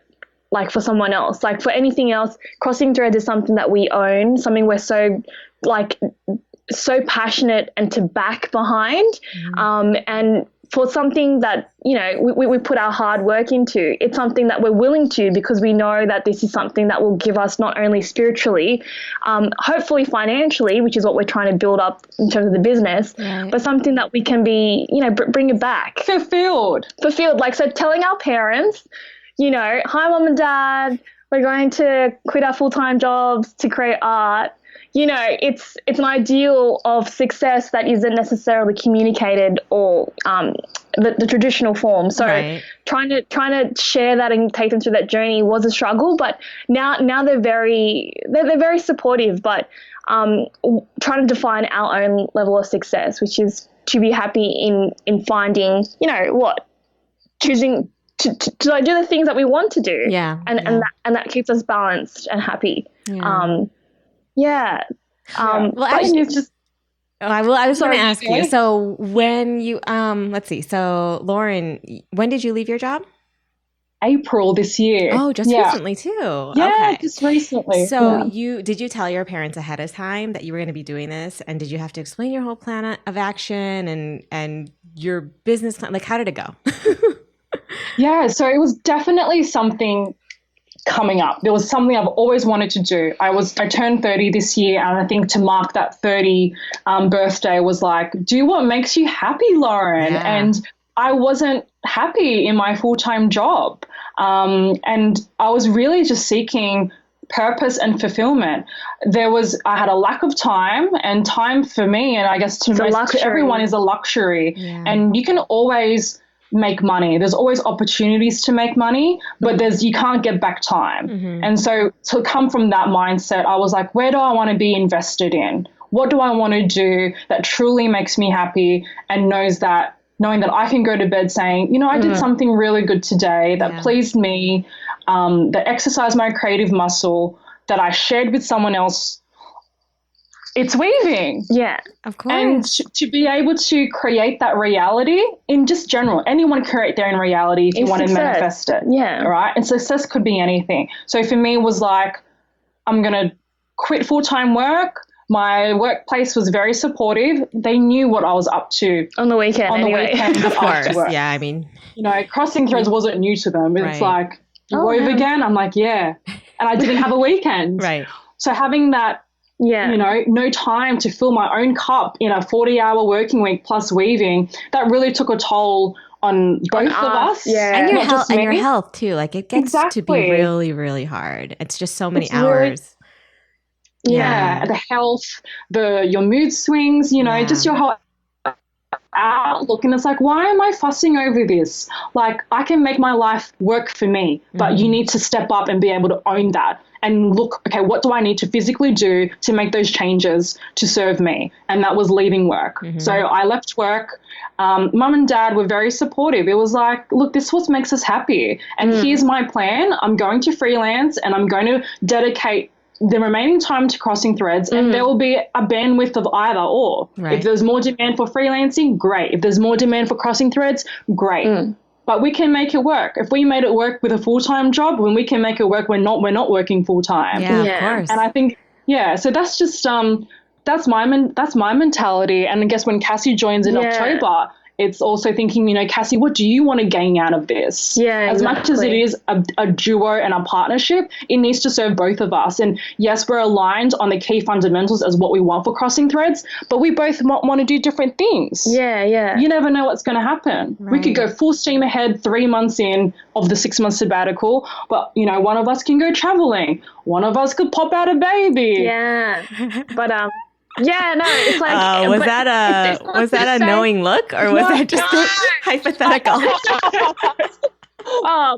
like for someone else. Like for anything else, Crossing Threads is something that we own, something we're so passionate and to back behind. And for something that, we put our hard work into, it's something that we're willing to because we know that this is something that will give us not only spiritually, hopefully financially, which is what we're trying to build up in terms of the business, but something that we can be, bring it back. Fulfilled. Like, so telling our parents, hi, Mom and Dad, we're going to quit our full-time jobs to create art. It's an ideal of success that isn't necessarily communicated or the traditional form. So trying to share that and take them through that journey was a struggle, but now they're very supportive. But trying to define our own level of success, which is to be happy in finding, choosing to do the things that we want to do. And that keeps us balanced and happy. Well, actually, it's just. I was going to ask you. So when you let's see. So Lauren, when did you leave your job? April this year. Oh, just recently too. Yeah, okay. Just recently. So did you tell your parents ahead of time that you were going to be doing this, and did you have to explain your whole plan of action and your business plan? Like, how did it go? Yeah, so it was definitely something coming up. There was something I've always wanted to do. I turned 30 this year, and I think to mark that 30 birthday was like, do what makes you happy, Lauren. Yeah. And I wasn't happy in my full-time job. And I was really just seeking purpose and fulfillment. I had a lack of time, and time for me, and I guess to everyone, is a luxury. Yeah. And you can always make money. There's always opportunities to make money, but you can't get back time. And so to come from that mindset, I was like, where do I want to be invested in? What do I want to do that truly makes me happy and knowing that I can go to bed saying, I did something really good today that pleased me, that exercised my creative muscle, that I shared with someone else. It's weaving. Yeah, of course. And to be able to create that reality in just general, anyone can create their own reality if you want to manifest it. Yeah. All right. And success could be anything. So for me, it was like, I'm going to quit full-time work. My workplace was very supportive. They knew what I was up to on the weekend. on the weekend, Of course, after work. yeah. I mean, crossing threads wasn't new to them. It's like, you wove again? I'm like, yeah. And I didn't have a weekend. Right. So having that, no time to fill my own cup in a 40-hour working week plus weaving, that really took a toll on both of us. Yeah. And your health too. Like it gets to be really, really hard. It's just so many hours. The health, your mood swings, just your whole outlook. And it's like, why am I fussing over this? Like, I can make my life work for me, but you need to step up and be able to own that and look, okay, what do I need to physically do to make those changes to serve me? And that was leaving work. So I left work. Mum and dad were very supportive. It was like, look, this is what makes us happy. And here's my plan. I'm going to freelance and I'm going to dedicate the remaining time to crossing threads, and there will be a bandwidth of either or. Right. If there's more demand for freelancing, great. If there's more demand for crossing threads, great. But we can make it work. If we made it work with a full-time job, when we can make it work, we're not working full-time. Yeah, of course. And I think, so that's just that's my mentality. And I guess when Cassie joins in October, it's also thinking, Cassie, what do you want to gain out of this? Yeah, As much as it is a duo and a partnership, it needs to serve both of us. And yes, we're aligned on the key fundamentals as what we want for crossing threads, but we both want to do different things. Yeah. You never know what's going to happen. Right. We could go full steam ahead 3 months in of the 6-month sabbatical, but, one of us can go traveling. One of us could pop out a baby. Yeah. But, yeah, no, it's like. Was that a knowing look, or was that just hypothetical?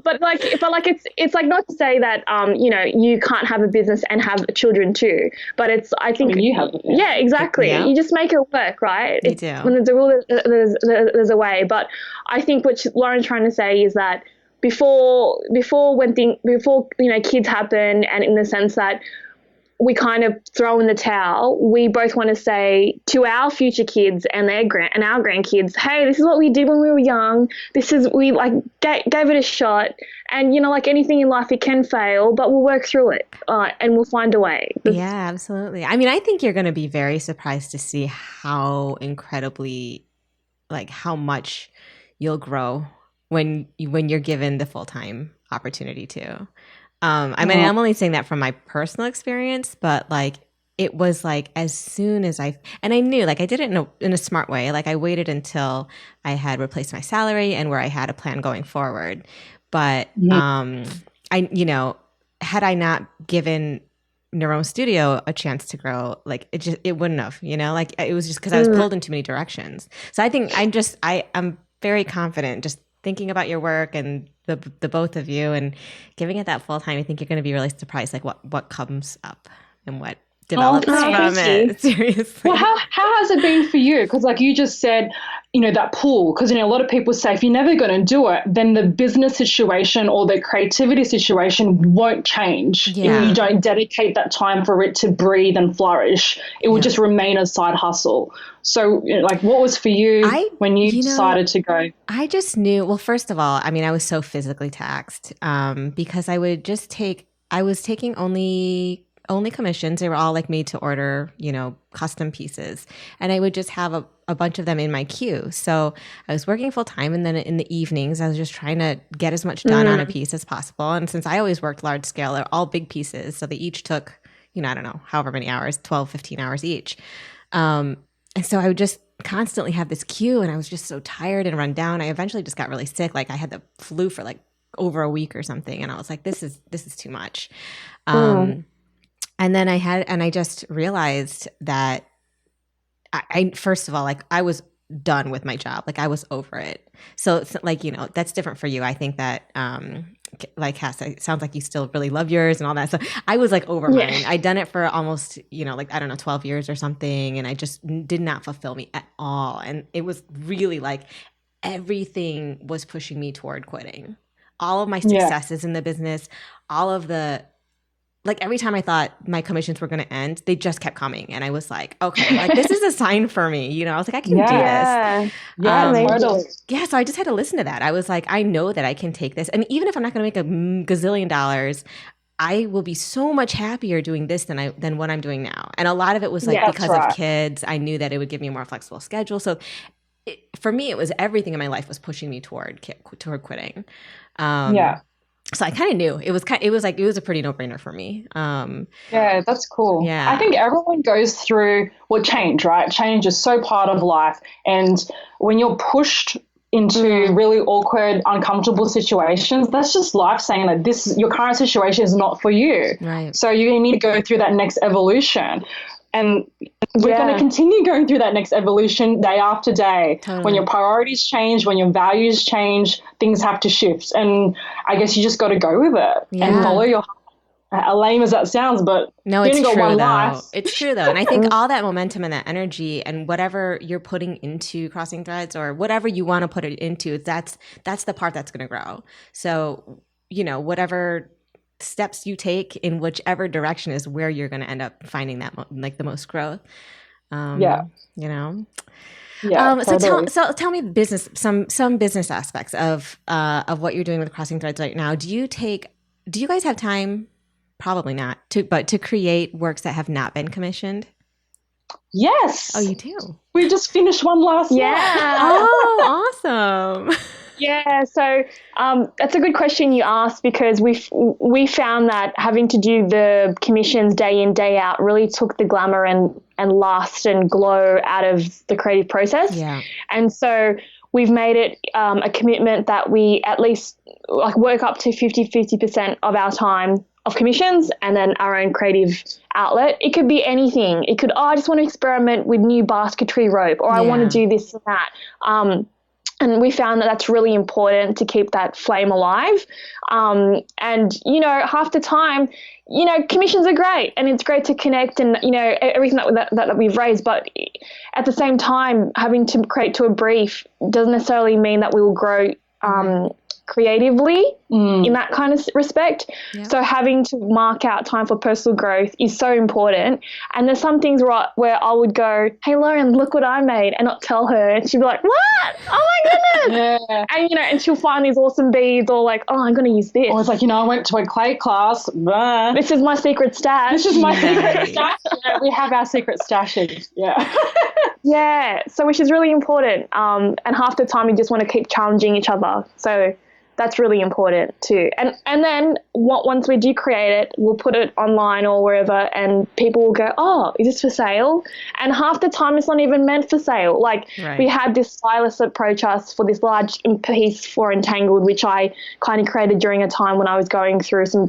But it's like, not to say that you can't have a business and have children too. But I think you have. Yeah, exactly. Yeah. You just make it work, right? You do. When there's a rule, there's a way. But I think what Lauren's trying to say is that before kids happen, and in the sense that we kind of throw in the towel, we both want to say to our future kids and our grandkids, hey, this is what we did when we were young. We gave it a shot. And, like anything in life, it can fail, but we'll work through it and we'll find a way. Yeah, absolutely. I mean, I think you're going to be very surprised to see how incredibly, how much you'll grow when you're given the full-time opportunity to. I mean, I'm only saying that from my personal experience, but it was as soon as I knew, I did it in a smart way. I waited until I had replaced my salary and where I had a plan going forward. But, had I not given Niroma Studio a chance to grow, it wouldn't have, it was just because I was pulled in too many directions. So I think I'm very confident just thinking about your work and the both of you and giving it that full time. I think you're going to be really surprised, what comes up and what develops from it. Seriously. Well, how has it been for you? Because you just said, that pull, because, a lot of people say if you're never going to do it, then the business situation or the creativity situation won't change. Yeah. If you don't dedicate that time for it to breathe and flourish, it will just remain a side hustle. So, what was for you when you decided to go? I just knew, well, first of all, I mean, I was so physically taxed because I was taking only commissions. They were all made to order, custom pieces. And I would just have a bunch of them in my queue. So I was working full time. And then in the evenings, I was just trying to get as much done on a piece as possible. And since I always worked large scale, they're all big pieces. So they each took, I don't know, however many hours, 12, 15 hours each. And so I would just constantly have this queue, and I was just so tired and run down. I eventually just got really sick. I had the flu for over a week or something. And I was like, this is too much. And then I just realized that I first of all, I was done with my job. I was over it. So it's that's different for you. I think that, Cass, it sounds like you still really love yours and all that. So I was over mine. I'd done it for almost, I don't know, 12 years or something. And I just did not fulfill me at all. And it was really everything was pushing me toward quitting. All of my successes in the business, all of the, every time I thought my commissions were going to end, they just kept coming. And I was like, okay, this is a sign for me. I was like, I can do this. Yeah, totally. Yeah, so I just had to listen to that. I was like, I know that I can take this. And even if I'm not going to make a gazillion dollars, I will be so much happier doing this than what I'm doing now. And a lot of it was like because of kids. I knew that it would give me a more flexible schedule. So for me, it was everything in my life was pushing me toward quitting. So I kind of knew it was a pretty no-brainer for me. Yeah, that's cool. Yeah. I think everyone goes through change, right? Change is so part of life. And when you're pushed into really awkward, uncomfortable situations, that's just life saying that your current situation is not for you. Right. So you need to go through that next evolution. And we're going to continue going through that next evolution day after day. Totally. When your priorities change, when your values change, things have to shift. And I guess you just got to go with it and follow your heart. Lame as that sounds, but no, you it's only got true one though. life. It's true though. And I think all that momentum and that energy and whatever you're putting into Crossing Threads or whatever you want to put it into, that's the part that's going to grow. So, whatever steps you take in whichever direction is where you're going to end up finding that the most growth. Yeah, totally. So tell me some business aspects of what you're doing with Crossing Threads right now. Do you guys have time? Probably not to create works that have not been commissioned? Yes. Oh, you do? We just finished one last night. Oh, awesome. Yeah, so that's a good question you asked, because we found that having to do the commissions day in, day out really took the glamour and lust and glow out of the creative process. Yeah. And so we've made it a commitment that we at least work up to 50% of our time of commissions and then our own creative outlet. It could be anything. It could, I just want to experiment with new basketry rope, or I want to do this and that. And we found that that's really important to keep that flame alive. And, half the time, commissions are great and it's great to connect and, everything that we've raised. But at the same time, having to create to a brief doesn't necessarily mean that we will grow creatively in that kind of respect. Yeah. So having to mark out time for personal growth is so important. And there's some things where I would go, hey, Lauren, look what I made, and not tell her. And she'd be like, what? Oh, my goodness. Yeah. And, and she'll find these awesome beads, or like, oh, I'm going to use this. Or it's like, I went to a clay class. Blah. This is my secret stash. This is my secret stash. Yeah, we have our secret stashes. Yeah. Yeah. So which is really important. And half the time we just want to keep challenging each other. So that's really important too. And then once we do create it, we'll put it online or wherever, and people will go, oh, is this for sale? And half the time it's not even meant for sale. We had this stylist approach us for this large piece for Entangled, which I kind of created during a time when I was going through some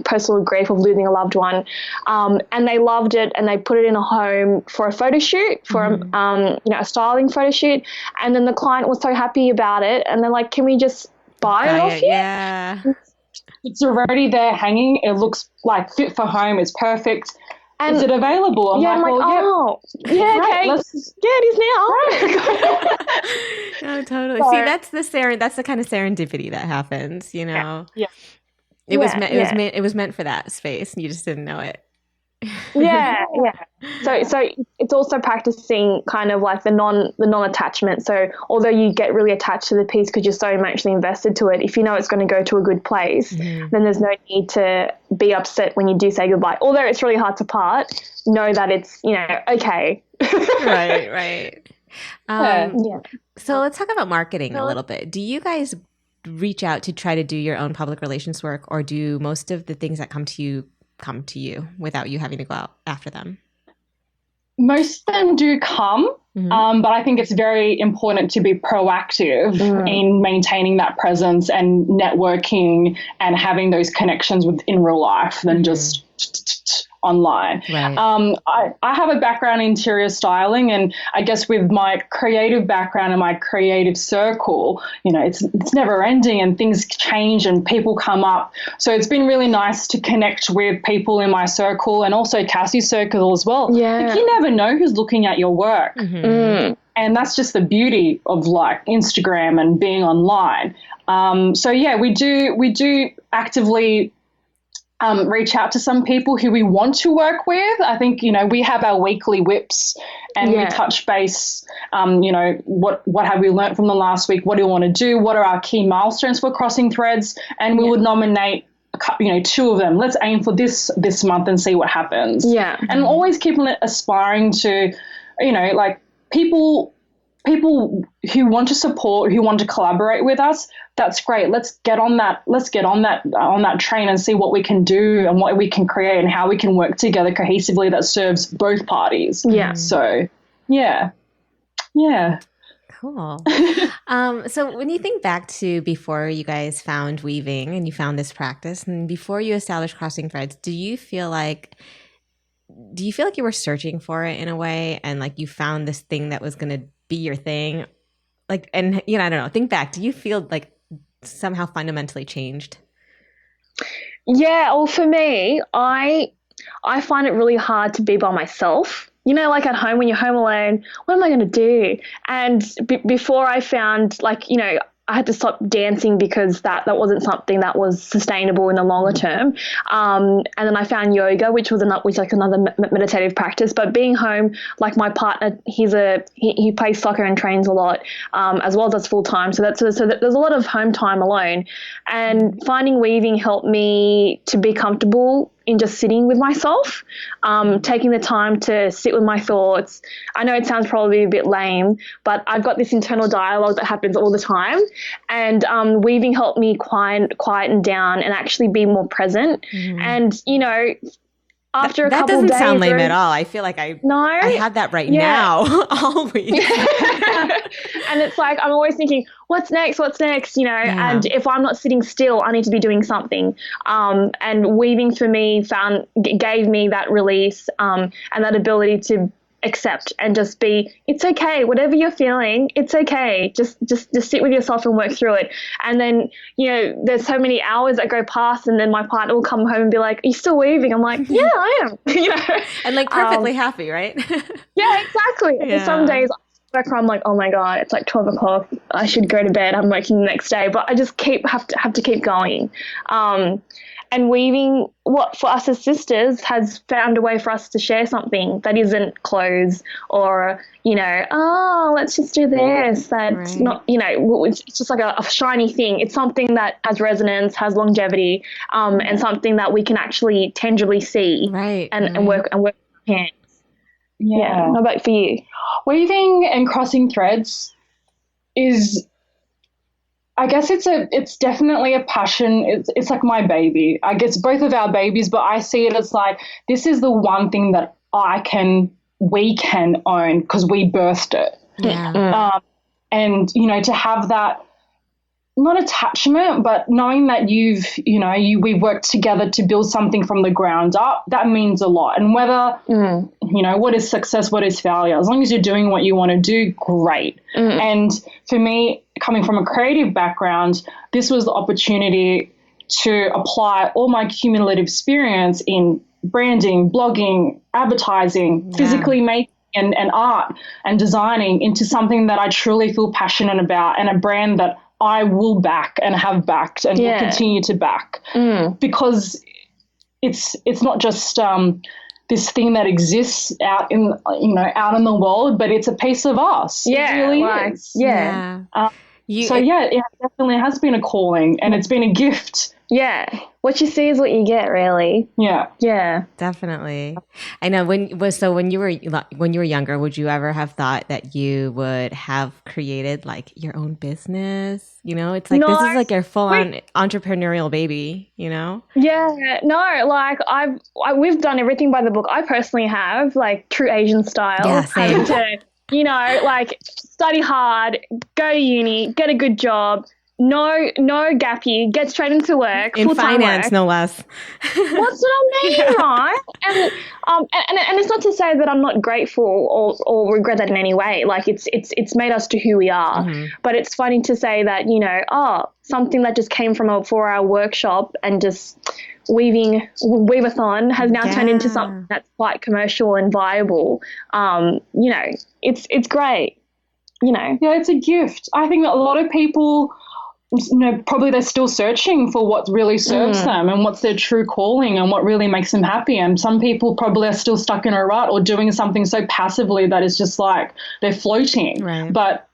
personal grief of losing a loved one. And they loved it, and they put it in a home for a photo shoot, for a styling photo shoot. And then the client was so happy about it, and they're like, can we just buy it off you? Yeah. It's already there hanging. It looks fit for home. It's perfect. And is it available? I'm like, oh, yeah, okay. It is now. No, totally. So, see, that's the kind of serendipity that happens, Yeah. It was meant for that space, and you just didn't know it. Yeah. So it's also practicing kind of the non-attachment. So although you get really attached to the piece because you're so emotionally invested to it, if you know it's going to go to a good place, then there's no need to be upset when you do say goodbye. Although it's really hard to part, know that it's okay. Right. So let's talk about marketing a little bit. Do you guys reach out to try to do your own public relations work, or do most of the things that come to you without you having to go out after them? Most of them do come, but I think it's very important to be proactive in maintaining that presence and networking and having those connections in real life than just online. Right. I have a background in interior styling, and I guess with my creative background and my creative circle, it's never ending, and things change and people come up. So it's been really nice to connect with people in my circle and also Cassie's circle as well. Yeah. You never know who's looking at your work. And that's just the beauty of Instagram and being online. We do actively reach out to some people who we want to work with. I think, we have our weekly whips, and we touch base, what have we learned from the last week? What do you want to do? What are our key milestones for Crossing Threads? And we would nominate a 2 of them. Let's aim for this month and see what happens. Yeah. And always keep aspiring to, like people who want to support, who want to collaborate with us. That's great. Let's get on that train and see what we can do and what we can create and how we can work together cohesively that serves both parties. Yeah. So, yeah. Cool. So when you think back to before you guys found weaving and you found this practice and before you established crossing threads, do you feel like you were searching for it in a way and like you found this thing that was going to be your thing? Like, and I don't know, think back. Do you feel like somehow fundamentally changed? Yeah. Well, for me, I find it really hard to be by myself. Like at home when you're home alone, what am I going to do? And before I found I had to stop dancing because that wasn't something that was sustainable in the longer term. And then I found yoga, which was another meditative practice. But being home, like my partner, he plays soccer and trains a lot, as well as full time. So there's a lot of home time alone. And finding weaving helped me to be comfortable in just sitting with myself, taking the time to sit with my thoughts. I know it sounds probably a bit lame, but I've got this internal dialogue that happens all the time. And weaving helped me quieten down and actually be more present. Mm-hmm. And, after a couple that of days. That doesn't sound lame at all. I feel like I had that right now always. And it's like I'm always thinking, what's next? And if I'm not sitting still, I need to be doing something. And weaving for me gave me that release and that ability to accept and just be, it's okay, whatever you're feeling, it's okay. Just sit with yourself and work through it. And then, there's so many hours that go past and then my partner will come home and be like, are you still weaving? I'm like, yeah, I am. And like perfectly happy, right? Yeah, exactly. Yeah. Some days I'm like, oh my God, it's like 12 o'clock. I should go to bed. I'm working the next day, but I just have to keep going. And weaving, what for us as sisters, has found a way for us to share something that isn't clothes or, let's just do this. That's not, it's just like a shiny thing. It's something that has resonance, has longevity, and something that we can actually tangibly see and work with our hands. Yeah. How about for you? Weaving and crossing threads is, I guess it's definitely a passion. It's like my baby. I guess both of our babies, but I see it as like, this is the one thing that we can own because we birthed it. Yeah. And, to have that, not attachment, but knowing that we've worked together to build something from the ground up, that means a lot. And whether, what is success, what is failure, as long as you're doing what you want to do, great. And for me, coming from a creative background, this was the opportunity to apply all my cumulative experience in branding, blogging, advertising, physically making and art and designing into something that I truly feel passionate about and a brand that I will back and have backed and will continue to back because it's not just this thing that exists out in the world, but it's a piece of us. Yeah, it really is. Yeah. It definitely has been a calling and it's been a gift. Yeah. What you see is what you get, really. Yeah. Yeah. Definitely. I know when you were younger, would you ever have thought that you would have created like your own business? It's like this is like your full on entrepreneurial baby, Yeah. No, like we've done everything by the book. I personally have, like true Asian style. Yeah, same. Having to, like study hard, go to uni, get a good job. No gap year, get straight into work. In finance, work. No less. That's what I mean, right? And it's not to say that I'm not grateful or regret that in any way. Like it's made us to who we are. Mm-hmm. But it's funny to say that, something that just came from a 4-hour workshop and just weave-a-thon has now turned into something that's quite commercial and viable. It's great. Yeah, it's a gift. I think that a lot of people, probably they're still searching for what really serves them and what's their true calling and what really makes them happy. And some people probably are still stuck in a rut or doing something so passively that it's just like they're floating. Right. But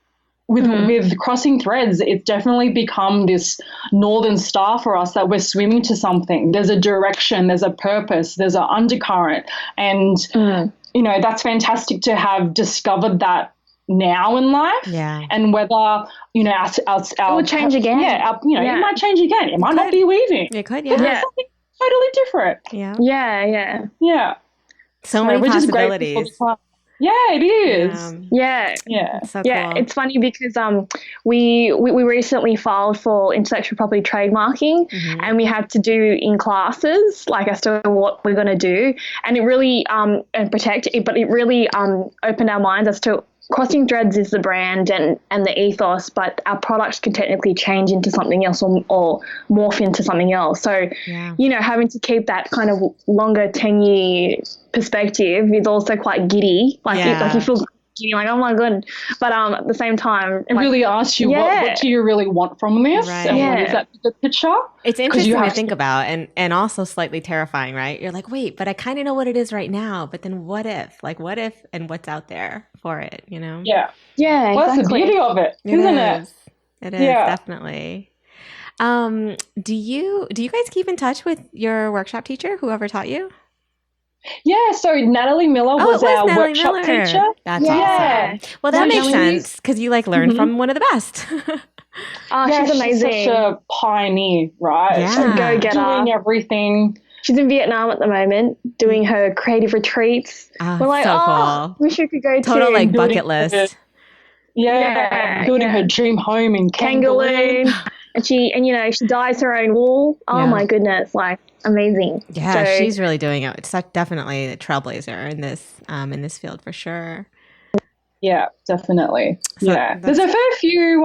with crossing threads, it's definitely become this northern star for us that we're swimming to something. There's a direction, there's a purpose, there's an undercurrent. And, you know, that's fantastic to have discovered that now in life. Yeah. And whether, you know, our it will change again. Yeah, it might change again. It might not be weaving. It could, But there's something totally different. Yeah. Yeah. Yeah. So many we're just possibilities. grateful for the time. Yeah, it is. Yeah. So yeah, cool. it's funny because we recently filed for intellectual property trademarking, and we had to do in classes like as to what we're going to do, and it really and protect it, but it really opened our minds as to Crossing Threads is the brand and the ethos, but our products can technically change into something else or morph into something else. So, you know, having to keep that kind of longer 10-year perspective is also quite giddy. Like, you feel giddy, like, oh my God. But at the same time, it really asks you, what do you really want from this? Right. And what is that bigger picture? It's interesting to think about and also slightly terrifying, right? You're like, wait, but I kind of know what it is right now. But then what if? Like, what if and what's out there for it, you know? Yeah. Yeah, well, that's the beauty of it, isn't it? It is, definitely. Do you guys keep in touch with your workshop teacher, whoever taught you? Yeah, so Natalie Miller was our workshop teacher. That's awesome. Well, that makes sense because you like learned from one of the best. She's amazing. She's such a pioneer, right? Yeah. She's go-getter. Doing everything. She's in Vietnam at the moment doing her creative retreats. We're like, cool. wish we could go Total to. like bucket list. Building her dream home in Kangaloo. and you know, she dyes her own wool. Oh my goodness, like amazing. Yeah, she's really doing it. It's definitely a trailblazer in this field for sure. Yeah, definitely. So there's a fair few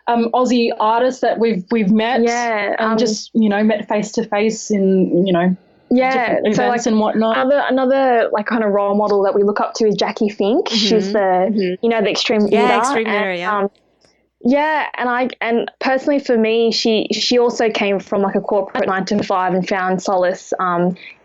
Aussie artists that we've met. Just met face to face in different events and whatnot. Another like kind of role model that we look up to is Jackie Fink. She's the the extreme leader. Extreme leader. And personally for me, she also came from like a corporate 9 to 5 and found solace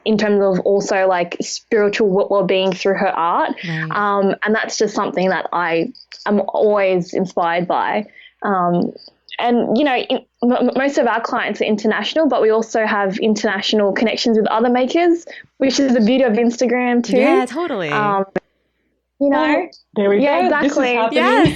in terms of also like spiritual well-being through her art. Right. And that's just something that I am always inspired by. And, you know, most of our clients are international, but we also have international connections with other makers, which is the beauty of Instagram too. Yeah, totally. You know, there we go. Exactly. Yes,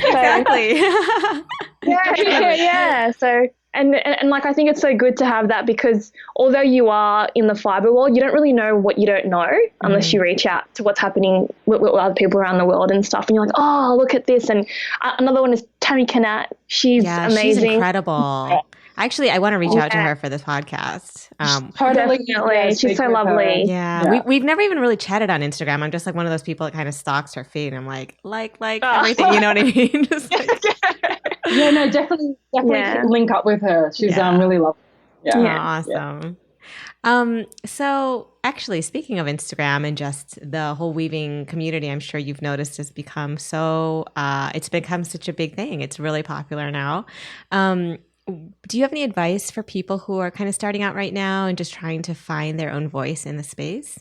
exactly. So, and like, I think it's so good to have that because although you are in the fiber world, you don't really know what you don't know unless you reach out to what's happening with other people around the world and stuff. And you're like, oh, look at this. And another one is Tammy Kanat. She's amazing. She's incredible. Actually, I want to reach out to her for this podcast. Definitely. She's so lovely. Yeah. We've never even really chatted on Instagram. I'm just like one of those people that kind of stalks her feed. And I'm like everything, you know what I mean? Just like, definitely link up with her. She's really lovely. Awesome. So actually, speaking of Instagram and just the whole weaving community, I'm sure you've noticed has become it's become such a big thing. It's really popular now. Do you have any advice for people who are kind of starting out right now and just trying to find their own voice in the space?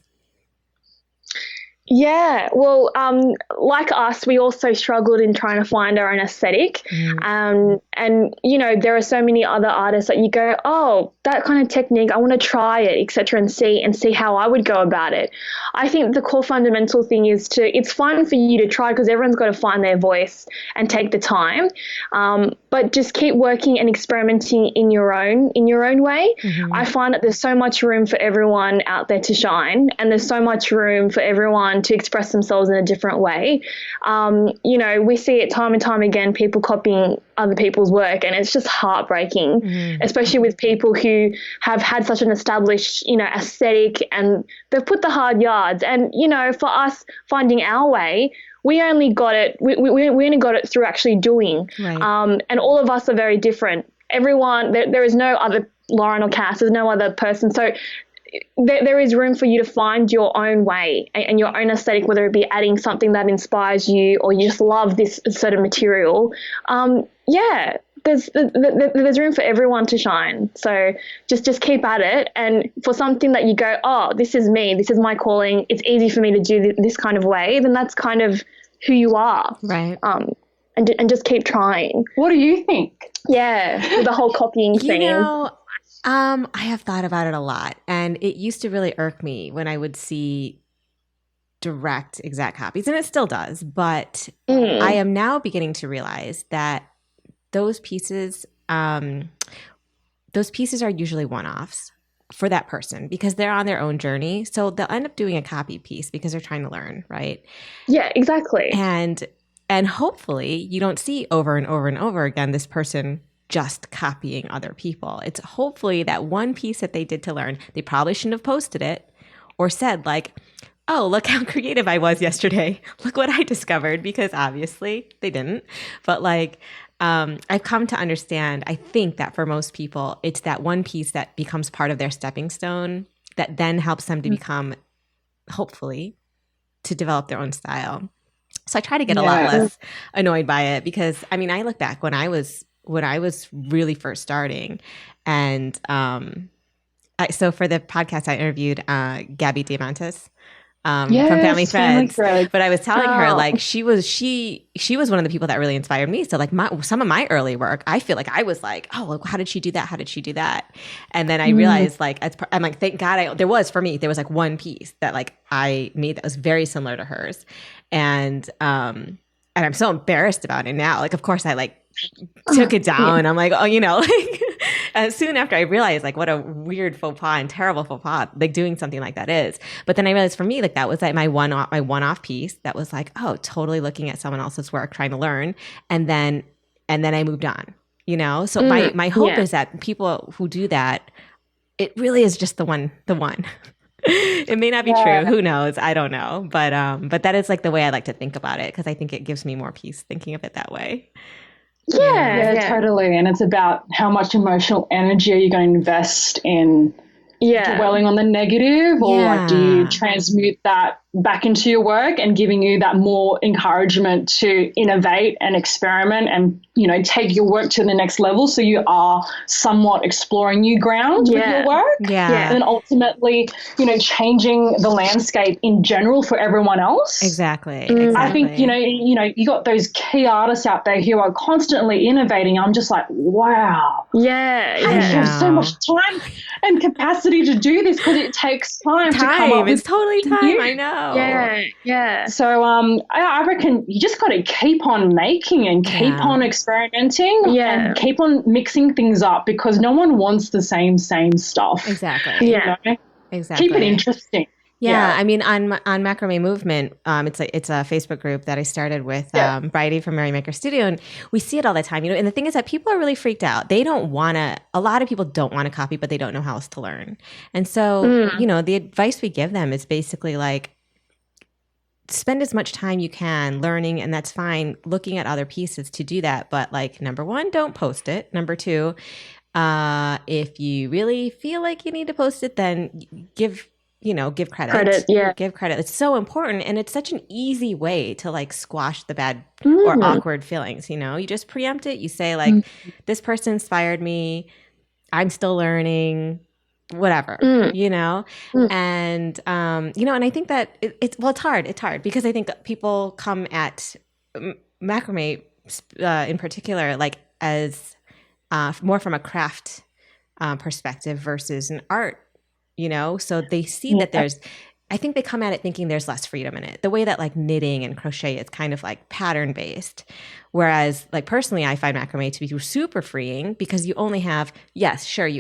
Yeah, well, like us, we also struggled in trying to find our own aesthetic. And, you know, there are so many other artists that you go, oh, that kind of technique, I want to try it, etc., and see how I would go about it. I think the core fundamental thing is it's fun for you to try because everyone's got to find their voice and take the time. But just keep working and experimenting in your own way. I find that there's so much room for everyone out there to shine, and there's so much room for everyone to express themselves in a different way. You know, we see it time and time again, people copying other people's work, and it's just heartbreaking, especially with people who have had such an established, you know, aesthetic, and they've put the hard yards. And, you know, for us finding our way, we only got it, we only got it through actually doing. Right. And all of us are very different. Everyone, there is no other Lauren or Kass, there's no other person. So there is room for you to find your own way and your own aesthetic, whether it be adding something that inspires you or you just love this sort of material. There's room for everyone to shine. So just keep at it. And for something that you go, oh, this is me, this is my calling, it's easy for me to do this kind of way, then that's kind of who you are. Right. and just keep trying. What do you think? Yeah, with the whole copying thing. I have thought about it a lot, and it used to really irk me when I would see direct exact copies, and it still does, but I am now beginning to realize that those pieces are usually one-offs for that person because they're on their own journey. So they'll end up doing a copy piece because they're trying to learn, right? Yeah, exactly. And hopefully you don't see over and over and over again this person just copying other people. It's hopefully that one piece that they did to learn, they probably shouldn't have posted it or said like, oh, look how creative I was yesterday. Look what I discovered, because obviously they didn't. But like, I've come to understand, I think that for most people, it's that one piece that becomes part of their stepping stone that then helps them to become, hopefully, to develop their own style. So I try to get a lot less annoyed by it because, I mean, I look back when I was really first starting, and so for the podcast I interviewed Gabby Diamantis from Family Threads. But I was telling her like she was one of the people that really inspired me. So like some of my early work, I feel like I was like, oh, how did she do that? How did she do that? And then I realized like I'm like, thank God there was like one piece that like I made that was very similar to hers, and I'm so embarrassed about it now. Like of course I like took it down. I'm like, oh, like soon after I realized like what a weird faux pas and terrible faux pas like doing something like that is. But then I realized for me like that was like my one-off piece that was like, oh, totally looking at someone else's work, trying to learn, and then I moved on. So my hope is that people who do that, it really is just the one. It may not be true. Who knows? I don't know. But that is like the way I like to think about it, because I think it gives me more peace thinking of it that way. Yeah, totally. And it's about how much emotional energy are you going to invest in dwelling on the negative, or like do you transmute that back into your work and giving you that more encouragement to innovate and experiment and, take your work to the next level, so you are somewhat exploring new ground with your work. And then ultimately, changing the landscape in general for everyone else. Exactly. I think, you got those key artists out there who are constantly innovating. I'm just like, wow. Yeah. I have so much time and capacity to do this, because it takes time to come up with. It's totally time. I know. Yeah. So I reckon you just got to keep on making and keep on experimenting and keep on mixing things up, because no one wants the same stuff. Exactly. Yeah. Exactly. Keep it interesting. Yeah, I mean, on Macrame Movement, it's a Facebook group that I started with Bridie from Merrymaker Studio, and we see it all the time. And the thing is that people are really freaked out. They don't want to. A lot of people don't want to copy, but they don't know how else to learn. And so, the advice we give them is basically like, spend as much time you can learning, and that's fine, looking at other pieces to do that. But like, number one, don't post it. Number two, if you really feel like you need to post it, then give credit. Give credit. It's so important. And it's such an easy way to like squash the bad or awkward feelings. You just preempt it. You say like, this person inspired me. I'm still learning, whatever, and, and I think that it's hard. It's hard because I think people come at macrame in particular, like as more from a craft perspective versus an art. So they see that I think they come at it thinking there's less freedom in it. The way that like knitting and crochet is kind of like pattern based. Whereas like personally, I find macrame to be super freeing, because you only have, you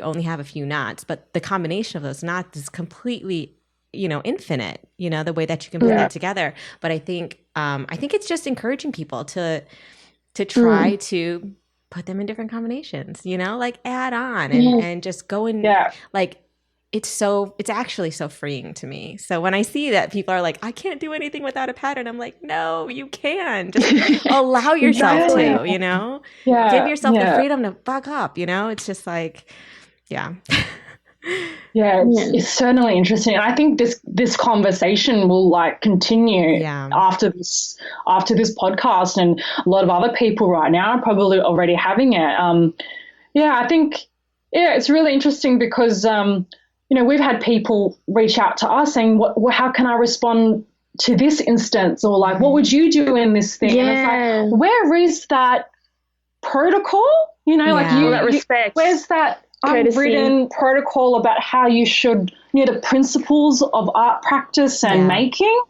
only have a few knots, but the combination of those knots is completely, infinite, the way that you can put that together. But I think it's just encouraging people to try to put them in different combinations, like add on and just go in like, it's actually so freeing to me. So when I see that people are like, I can't do anything without a pattern, I'm like, no, you can. Just allow yourself to, give yourself the freedom to buck up, it's just like, it's certainly interesting. And I think this conversation will like continue after this podcast, and a lot of other people right now are probably already having it. I think, it's really interesting because, we've had people reach out to us saying, how can I respond to this instance, or like, what would you do in this thing? Yeah. And it's like, where is that protocol? You know, like All that respect. where's that Courtesy. unwritten protocol about how you should, the principles of art practice and making?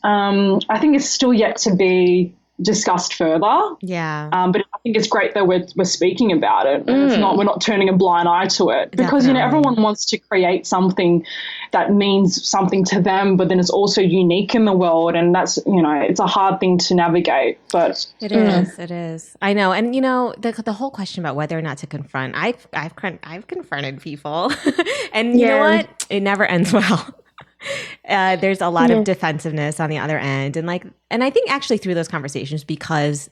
I think it's still yet to be discussed further. Yeah. But I think it's great that we're speaking about it, and we're not turning a blind eye to it, because everyone wants to create something that means something to them, but then it's also unique in the world, and that's it's a hard thing to navigate. But it is. I know, and the whole question about whether or not to confront. I've confronted people, and you know what? It never ends well. There's a lot of defensiveness on the other end, and I think actually through those conversations, because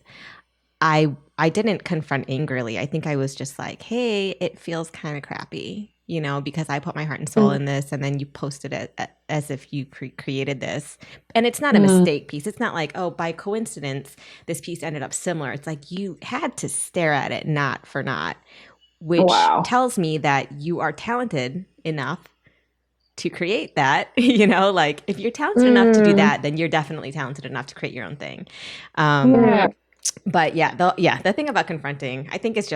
I didn't confront angrily. I think I was just like, hey, it feels kind of crappy, because I put my heart and soul in this, and then you posted it as if you created this, and it's not a mistake piece. It's not like, oh, by coincidence this piece ended up similar. It's like you had to stare at it knot for knot, which tells me that you are talented enough to create that. If you're talented enough to do that, then you're definitely talented enough to create your own thing. But the thing about confronting, I think as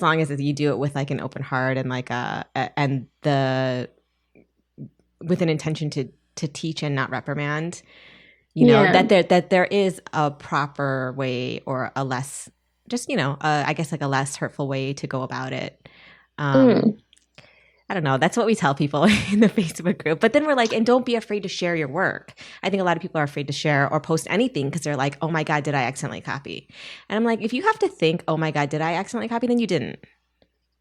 long as you do it with like an open heart and with an intention to teach and not reprimand, that there is a proper way, or a less, I guess like a less hurtful way to go about it. I don't know. That's what we tell people in the Facebook group. But then we're like, and don't be afraid to share your work. I think a lot of people are afraid to share or post anything because they're like, oh my God, did I accidentally copy? And I'm like, if you have to think, oh my God, did I accidentally copy? Then you didn't.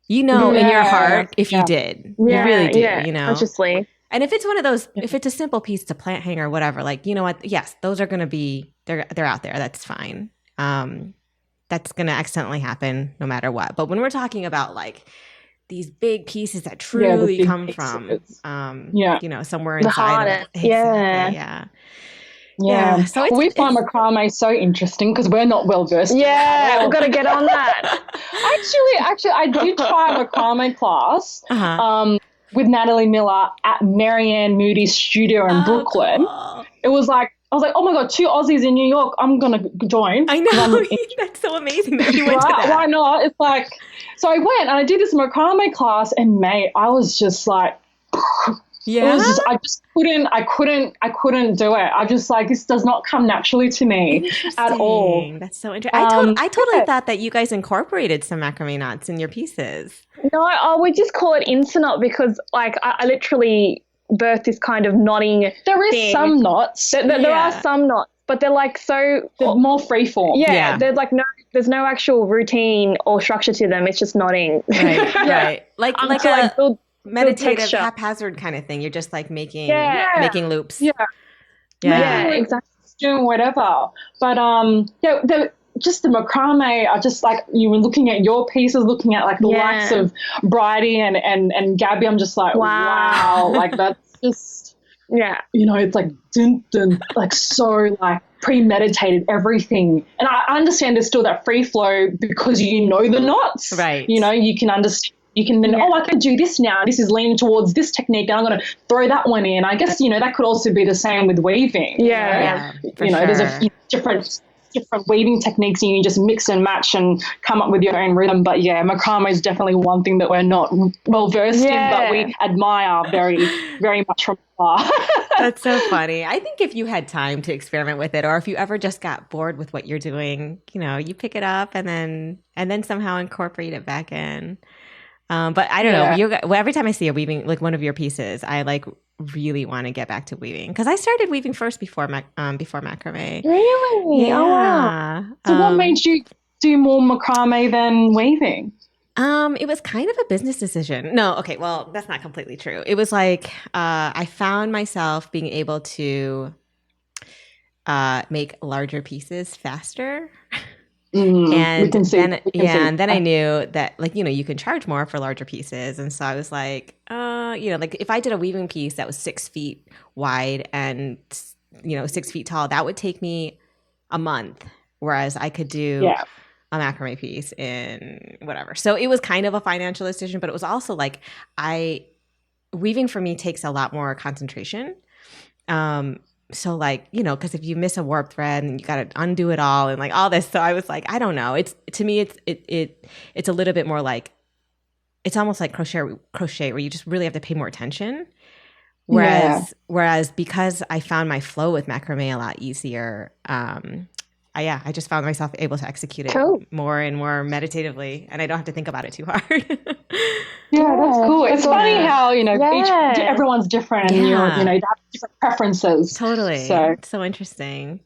In your heart if you did. You really do, consciously. And if it's one of those, if it's a simple piece, it's a plant hanger or whatever, like, you know what? Yes, those are going to be, they're out there. That's fine. That's going to accidentally happen no matter what. But when we're talking about like these big pieces that truly come from, somewhere inside of it. Exactly, Yeah. So we find macrame so interesting because we're not well versed. Yeah, we've got to get on that. Actually, I did try a macrame class with Natalie Miller at Marianne Moody's studio in Brooklyn. Cool. It was like, I was like, oh my God, 2 Aussies in New York. I'm going to join. I know. That's so amazing that you went to that. Why not? It's like, so I went and I did this macrame class, and mate, I was just like, yeah. It was just, I couldn't do it. I just like, this does not come naturally to me at all. That's so interesting. I totally thought that you guys incorporated some macrame knots in your pieces. No, we just call it instant knot because like I literally birthed this kind of knotting. There is thing. some knots. There are some knots, but they're like they're more freeform. Yeah, they're like there's no actual routine or structure to them. It's just knotting. Right, right. Like a build meditative, haphazard kind of thing. You're just like making loops. Yeah, exactly. Doing whatever, but just the macrame, I just like, you were looking at your pieces, looking at like the likes of Bridie and Gabby. I'm just like, wow, like that's just, it's like dun, dun, like so like premeditated everything. And I understand there's still that free flow because the knots, right? You can understand. You can then, I can do this now. This is leaning towards this technique, and I'm going to throw that one in. I guess, that could also be the same with weaving. There's a few different weaving techniques, and you just mix and match and come up with your own rhythm. But macrame is definitely one thing that we're not well versed in, but we admire very, very much from afar. That's so funny. I think if you had time to experiment with it, or if you ever just got bored with what you're doing, you pick it up and then somehow incorporate it back in. But I don't know. Every time I see a weaving, like one of your pieces, I like really want to get back to weaving because I started weaving first before macrame. Really? Yeah. Oh, wow. So what made you do more macrame than weaving? It was kind of a business decision. No, okay, well, that's not completely true. It was like I found myself being able to make larger pieces faster. And then I knew that like, you can charge more for larger pieces. And so I was like, like if I did a weaving piece that was 6 feet wide and, 6 feet tall, that would take me a month. Whereas I could do a macrame piece in whatever. So it was kind of a financial decision, but it was also like weaving for me takes a lot more concentration. so like, you know, because if you miss a warp thread and you got to undo it all and like all this. So I was like, I don't know. It's to me, it's a little bit more like, it's almost like crochet where you just really have to pay more attention. Whereas because I found my flow with macrame a lot easier, I just found myself able to execute it more and more meditatively, and I don't have to think about it too hard. Yeah, that's cool. It's funny how, you know, everyone's different and you have different preferences. Totally. It's so interesting.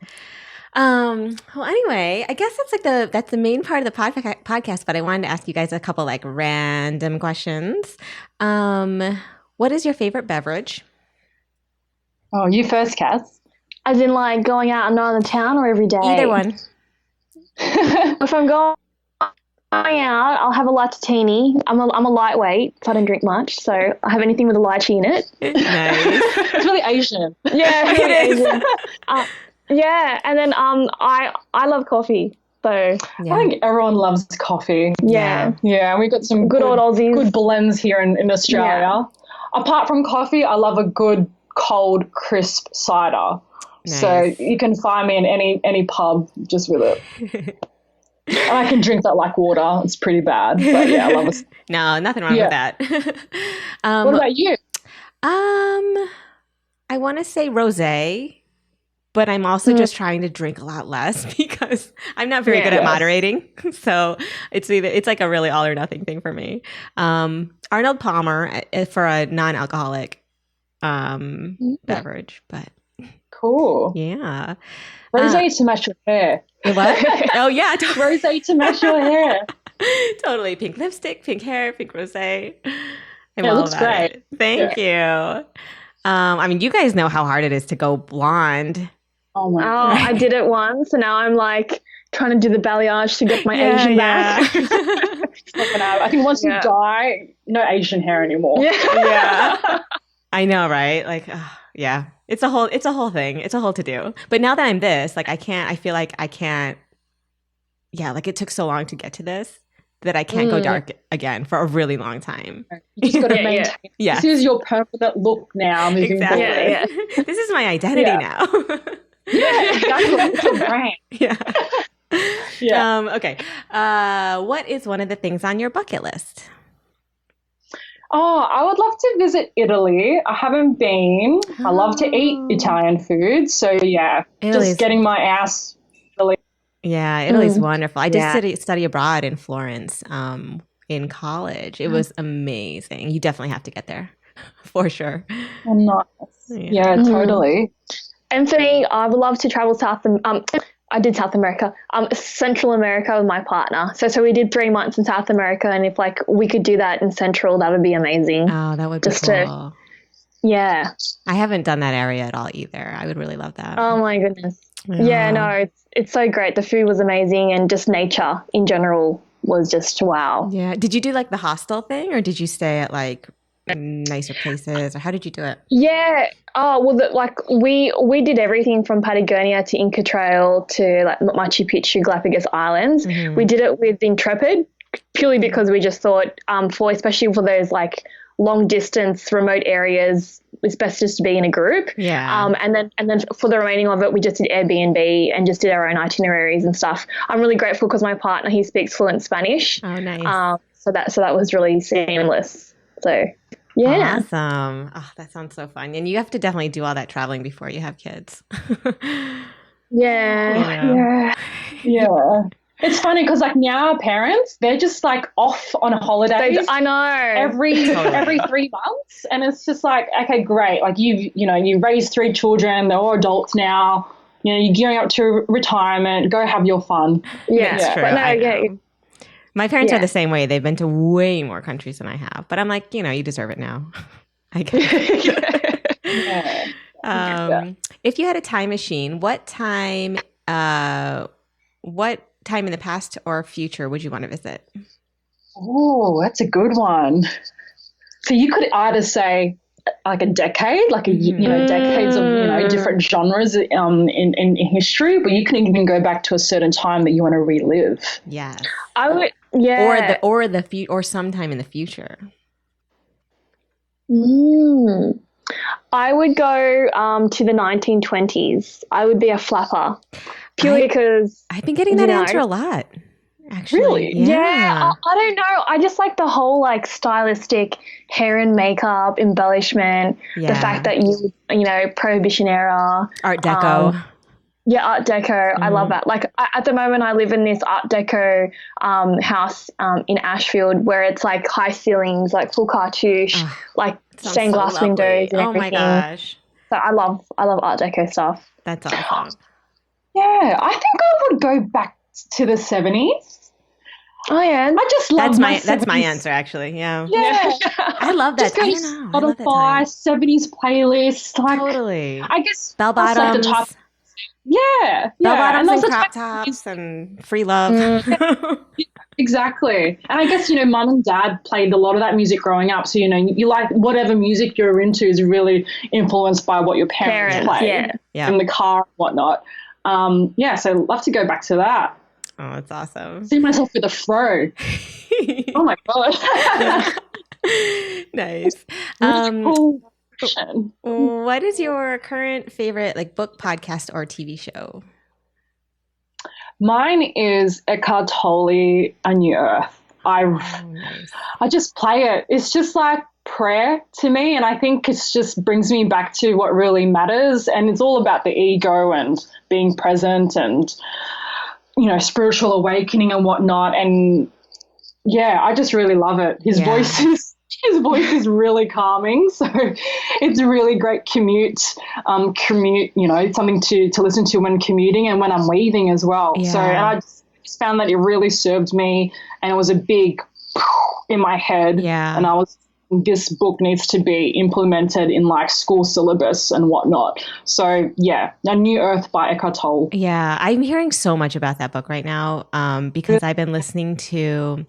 Well, anyway, I guess that's the main part of the podcast, but I wanted to ask you guys a couple like random questions. What is your favorite beverage? Oh, you first, Kass. As in like going out and around the town or every day? Either one. If I'm going out, I'll have a latte-tini. I'm a lightweight, so I don't drink much. So I have anything with a lychee in it. Nice. It's really Asian. Yeah, it is. Asian. And then I love coffee. So I think everyone loves coffee. Yeah. Yeah, we got some good old Aussies. Good blends here in Australia. Yeah. Apart from coffee, I love a good cold, crisp cider. Nice. So you can find me in any pub just with it. And I can drink that like water. It's pretty bad, but yeah, I love it. No, nothing wrong with that. What about you? I want to say rosé, but I'm also just trying to drink a lot less because I'm not very good at moderating. So it's like a really all or nothing thing for me. Arnold Palmer for a non-alcoholic beverage, but cool. Yeah. Rosé to match your hair. What? Oh yeah, rosé to match your hair. Totally. Pink lipstick, pink hair, pink rosé. It looks great. It. Thank you. I mean, you guys know how hard it is to go blonde. Oh my God. I did it once, and now I'm like trying to do the balayage to get my Asian back. I think once you dye, no Asian hair anymore. Yeah. I know, right? Like, yeah. It's a whole thing. It's a whole to do. But now that I'm this, like I feel like I can't, like it took so long to get to this that I can't go dark again for a really long time. You just got to maintain. Yeah. This is your permanent look now. Exactly. Yeah. This is my identity now. Yeah, exactly. It's your brand. Yeah. Okay. What is one of the things on your bucket list? Oh, I would love to visit Italy. I haven't been. I love to eat Italian food. So, just getting my ass Italy. Yeah, Italy's wonderful. I did study abroad in Florence in college. It was amazing. You definitely have to get there for sure. Oh, nice. Yeah, totally. And for me, I would love to travel I did South America, Central America with my partner. So we did 3 months in South America, and if like we could do that in Central, that would be amazing. Oh, that would be cool. I haven't done that area at all either. I would really love that. Oh my goodness. Yeah, no, it's so great. The food was amazing, and just nature in general was just wow. Yeah. Did you do like the hostel thing, or did you stay at like nicer places, or how did you do it? Yeah. Oh, well, we did everything from Patagonia to Inca Trail to like Machu Picchu, Galapagos Islands. Mm-hmm. We did it with Intrepid purely because we just thought especially for those like long distance remote areas, it's best just to be in a group. Yeah. And then for the remaining of it, we just did Airbnb and just did our own itineraries and stuff. I'm really grateful because my partner, he speaks fluent Spanish. Oh, nice. So that was really seamless. So. Yeah. Awesome. Oh, that sounds so fun. And you have to definitely do all that traveling before you have kids. Yeah. It's funny because like now our parents, they're just like off on holidays. I know. Every 3 months. And it's just like, okay, great. Like you raised 3 children. They're all adults now. You know, you're gearing up to retirement. Go have your fun. Yeah. That's true. But no, my parents are the same way. They've been to way more countries than I have. But I'm like, you deserve it now. I guess. If you had a time machine, what time in the past or future would you want to visit? Oh, that's a good one. So you could either say like a decade, like decades of different genres in history, but you can even go back to a certain time that you want to relive. Yes. I would. Yeah. Or sometime in the future. I would go to the 1920s. I would be a flapper, purely because I've been getting that answer a lot, actually. Really? Yeah, I don't know. I just like the whole like stylistic hair and makeup embellishment. The fact that you know, Prohibition era, Art Deco. Yeah, Art Deco. I love that. Like at the moment, I live in this Art Deco house in Ashfield, where it's like high ceilings, like full cartouche, like stained glass windows and everything. Oh my gosh! So I love Art Deco stuff. That's awesome. Yeah, I think I would go back to the 70s. Oh yeah, I just love that's my answer actually. Yeah. I love that. Just go I don't know. Spotify 70s playlist. Like, totally. I guess bell bottoms. Like bell bottoms and crop tops and free love. Exactly. And I guess, you know, mum and dad played a lot of that music growing up. So, you know, you like whatever music you're into is really influenced by what your parents play in the car and whatnot. So I'd love to go back to that. Oh, it's awesome. See myself with a fro. Oh my God. Nice. Cool. What is your current favorite like book, podcast, or TV show? Mine is Eckhart Tolle, A New Earth. I just play it. It's just like prayer to me, and I think it just brings me back to what really matters, and it's all about the ego and being present and, you know, spiritual awakening and whatnot. And yeah, I just really love it. His voice is really calming, so it's a really great commute, you know, something to listen to when commuting and when I'm weaving as well. So, and I just found that it really served me, and it was a big in my head. And this book needs to be implemented in like school syllabus and whatnot. So A New Earth by Eckhart Tolle. Yeah, I'm hearing so much about that book right now because I've been listening to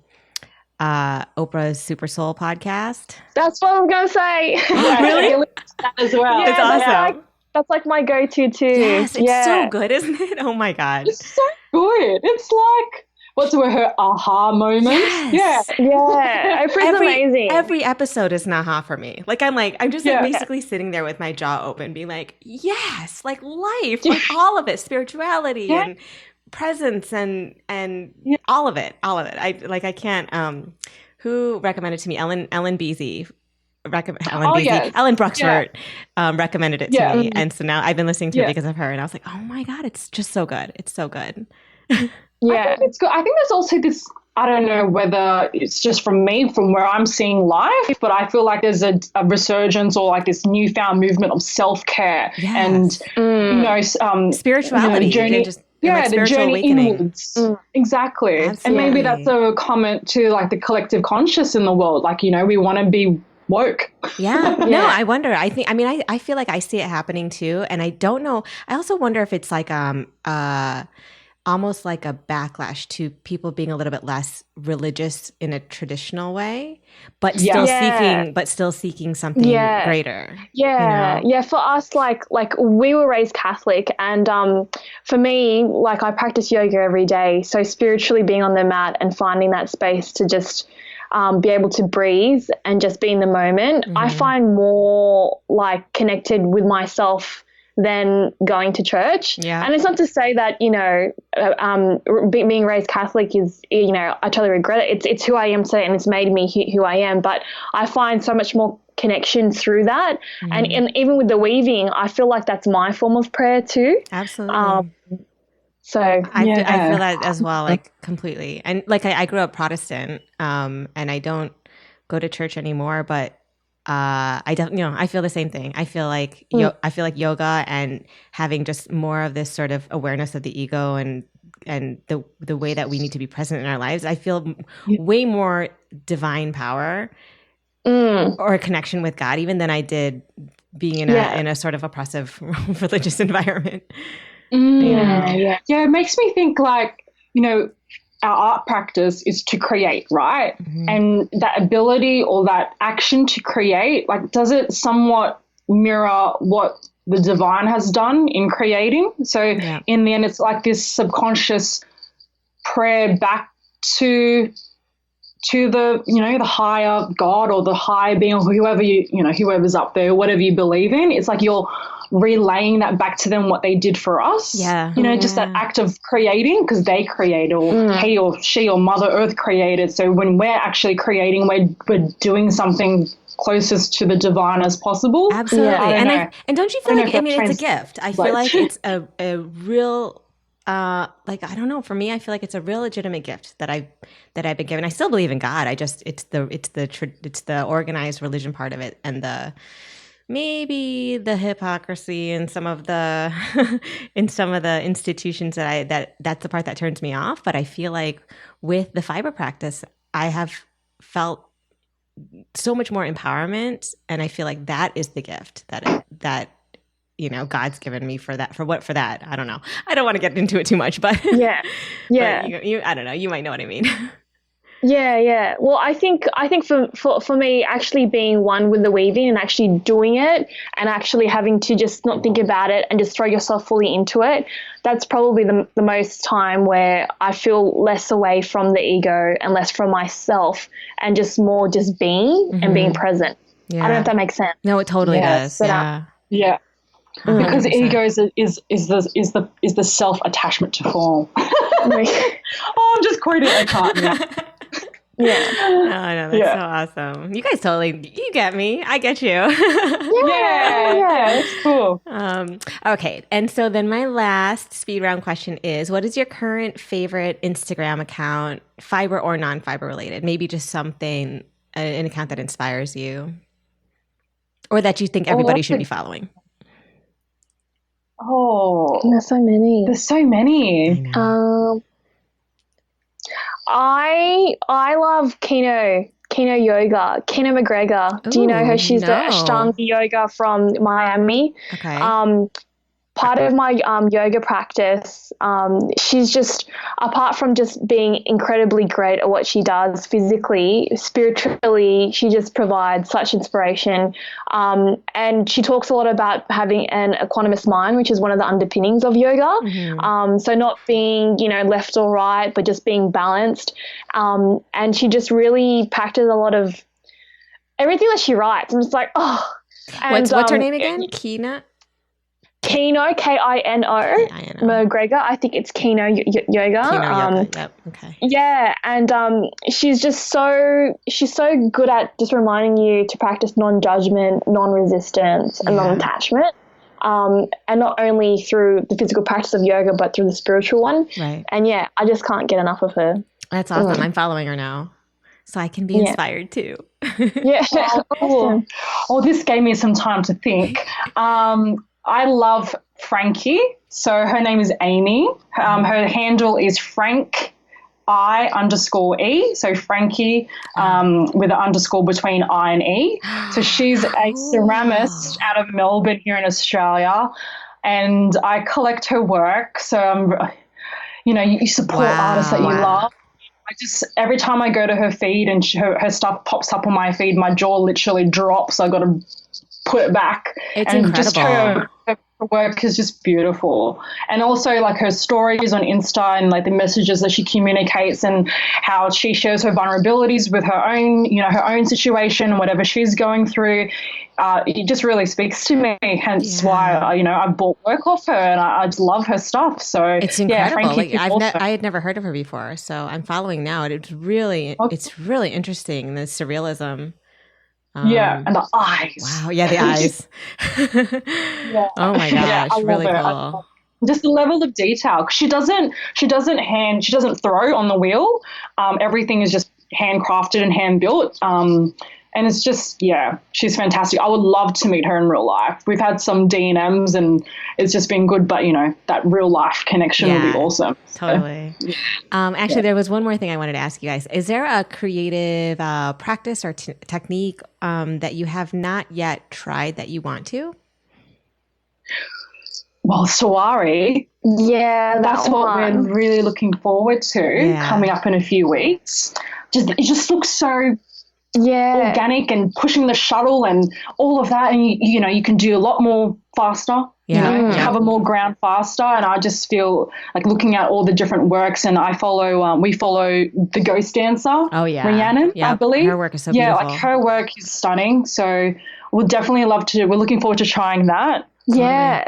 Oprah's Super Soul podcast. That's what I'm gonna say. Really? That as well. It's awesome. That's like my go-to too. Yes, it's so good, isn't it? Oh my God. It's so good. It's like, what's her aha moment? Yes. Yeah. Oprah's amazing. Every episode is an aha for me. I'm just like basically sitting there with my jaw open being like, yes, like life, like all of it, spirituality and presence and all of it. I can't who recommended to me? Ellen Beasy Ellen Bruxford recommended it to me, and so now I've been listening to it because of her, and I was like, oh my God, it's just so good. It's so good. I think it's good. I think there's also this, I don't know whether it's just from me, from where I'm seeing life, but I feel like there's a resurgence or like this newfound movement of self-care and, you know, spirituality. You know, journey, the journey awakening. Inwards. Absolutely. Absolutely. And maybe that's a comment to like the collective conscious in the world. Like, you know, we want to be woke. No, I wonder. I feel like I see it happening too. And I don't know. I also wonder if it's like almost like a backlash to people being a little bit less religious in a traditional way, but still seeking something greater. Yeah. You know? Yeah. For us, like we were raised Catholic, and for me, like I practice yoga every day. So spiritually being on the mat and finding that space to just be able to breathe and just be in the moment, I find more like connected with myself than going to church. And it's not to say that, you know, being raised Catholic is, you know, I totally regret it. It's who I am today, and it's made me who I am. But I find so much more connection through that. And even with the weaving, I feel like that's my form of prayer too. Absolutely. So I feel that as well, like completely. And like I grew up Protestant, and I don't go to church anymore, but I don't, you know, I feel the same thing. I feel like I feel like yoga and having just more of this sort of awareness of the ego and the way that we need to be present in our lives. I feel way more divine power or a connection with God even than I did being in a sort of oppressive religious environment. It makes me think like, you know, our art practice is to create, right? And that ability or that action to create, like, does it somewhat mirror what the divine has done in creating? So in the end, it's like this subconscious prayer back to to the, the higher God or the higher being, or whoever whoever's up there, whatever you believe in. It's like you're relaying that back to them, what they did for us. Yeah. Just that act of creating, because they created, or he or she or Mother Earth created. So when we're actually creating, we're doing something closest to the divine as possible. Absolutely. Yeah. And don't you feel like, I mean, it's a gift. I feel like it's a real, like, I don't know, for me, I feel like it's a real legitimate gift that I've been given. I still believe in God. It's the organized religion part of it, and maybe the hypocrisy in some of the institutions that's the part that turns me off. But I feel like with the fiber practice, I have felt so much more empowerment, and I feel like that is the gift that God's given me for that. I don't know. I don't want to get into it too much, but yeah. But I don't know. You might know what I mean. Yeah. Well, I think for me, actually being one with the weaving and actually doing it, and actually having to just not think about it and just throw yourself fully into it, that's probably the most time where I feel less away from the ego and less from myself, and just more just being and being present. Yeah. I don't know if that makes sense. No, it totally does. But, yeah. Because 100%. Ego is the self attachment to form. I'm just quoting a cart. Yeah. Oh, no, that's so awesome. You guys you get me. I get you. Yeah, that's cool. Okay. And so then my last speed round question is, what is your current favorite Instagram account, fiber or non-fiber related? Maybe just something, an account that inspires you or that you think everybody should be following. Oh, there's so many. I love Kino Yoga, Kino McGregor. Do you know her? She's the Ashtanga yoga from Miami. Okay. Part of my yoga practice, she's just, apart from just being incredibly great at what she does physically, spiritually, she just provides such inspiration. And she talks a lot about having an equanimous mind, which is one of the underpinnings of yoga. Mm-hmm. So not being, left or right, but just being balanced. And she just really practices a lot of everything that she writes. I'm just like, oh. And, what's her name again? Kino, Kino, McGregor. I think it's Kino Yoga. Kino Yoga. Yep. Okay. Yeah, and she's so good at just reminding you to practice non-judgment, non-resistance, and non-attachment. And not only through the physical practice of yoga, but through the spiritual one. Right. And I just can't get enough of her. That's awesome. I'm following her now, so I can be inspired too. Yeah. Awesome. Oh, this gave me some time to think. I love Frankie. So her name is Amy. Her handle is Frank I_E. So Frankie with an underscore between I and E. So she's a ceramist out of Melbourne here in Australia. And I collect her work. So, you support artists that you love. Every time I go to her feed and her stuff pops up on my feed, my jaw literally drops. I got to put it back. It's incredible. Just her work is just beautiful. And also like her stories on Insta and like the messages that she communicates and how she shares her vulnerabilities with her own situation and whatever she's going through. It just really speaks to me. Hence why, I bought work off her and I just love her stuff. So it's incredible. I had never heard of her before. So I'm following now. And it's really interesting. The surrealism. And the eyes. Wow, yeah, the eyes. Oh my gosh, really cool. Just the level of detail. She doesn't throw on the wheel. Everything is just handcrafted and hand built. And it's just, she's fantastic. I would love to meet her in real life. We've had some D&Ms and it's just been good, but, that real life connection would be awesome. Totally. Actually, there was one more thing I wanted to ask you guys. Is there a creative practice or technique that you have not yet tried that you want to? Well, Sawari. Yeah, that's what we're really looking forward to coming up in a few weeks. It just looks so organic and pushing the shuttle and all of that. And, you can do a lot more faster, cover more ground faster. And I just feel like looking at all the different works, and we follow the Ghost Dancer. Oh, yeah. Rhiannon, I believe. Her work is so beautiful. Yeah, like her work is stunning. So we're looking forward to trying that. Yeah.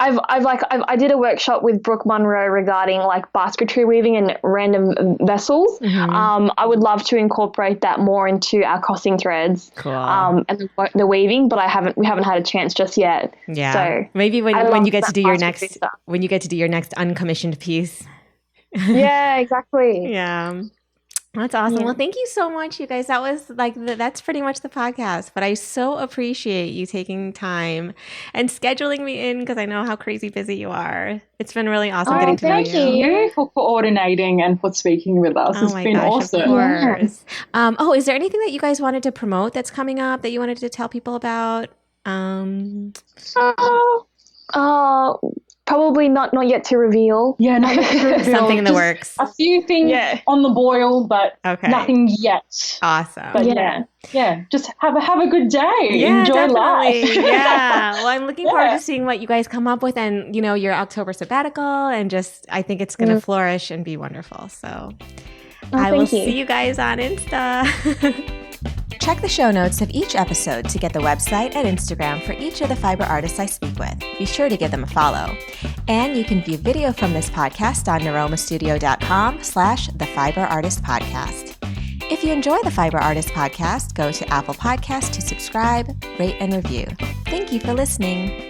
I did a workshop with Brooke Munro regarding like basketry weaving and random vessels. Mm-hmm. I would love to incorporate that more into our crossing threads. Cool. And the weaving, but we haven't had a chance just yet. Yeah. So maybe when you get to do your next uncommissioned piece. Yeah, exactly. Yeah. That's awesome. Yeah. Well, thank you so much, you guys. That was that's pretty much the podcast, but I so appreciate you taking time and scheduling me in because I know how crazy busy you are. It's been really awesome getting to know you. Thank you for coordinating and for speaking with us. It's been awesome. Of course. Is there anything that you guys wanted to promote that's coming up that you wanted to tell people about? Probably not yet to reveal. Yeah, not yet to reveal. Something in the works. A few things on the boil, but nothing yet. Awesome. But yeah, just have a good day. Yeah, enjoy definitely. life. Yeah. Well, I'm looking forward to seeing what you guys come up with, and your October sabbatical, and I think it's going to flourish and be wonderful. So I will see you guys on Insta. Check the show notes of each episode to get the website and Instagram for each of the fiber artists I speak with. Be sure to give them a follow. And you can view video from this podcast on niromastudio.com/The Fiber Artist Podcast. If you enjoy the Fiber Artist Podcast, go to Apple Podcasts to subscribe, rate, and review. Thank you for listening.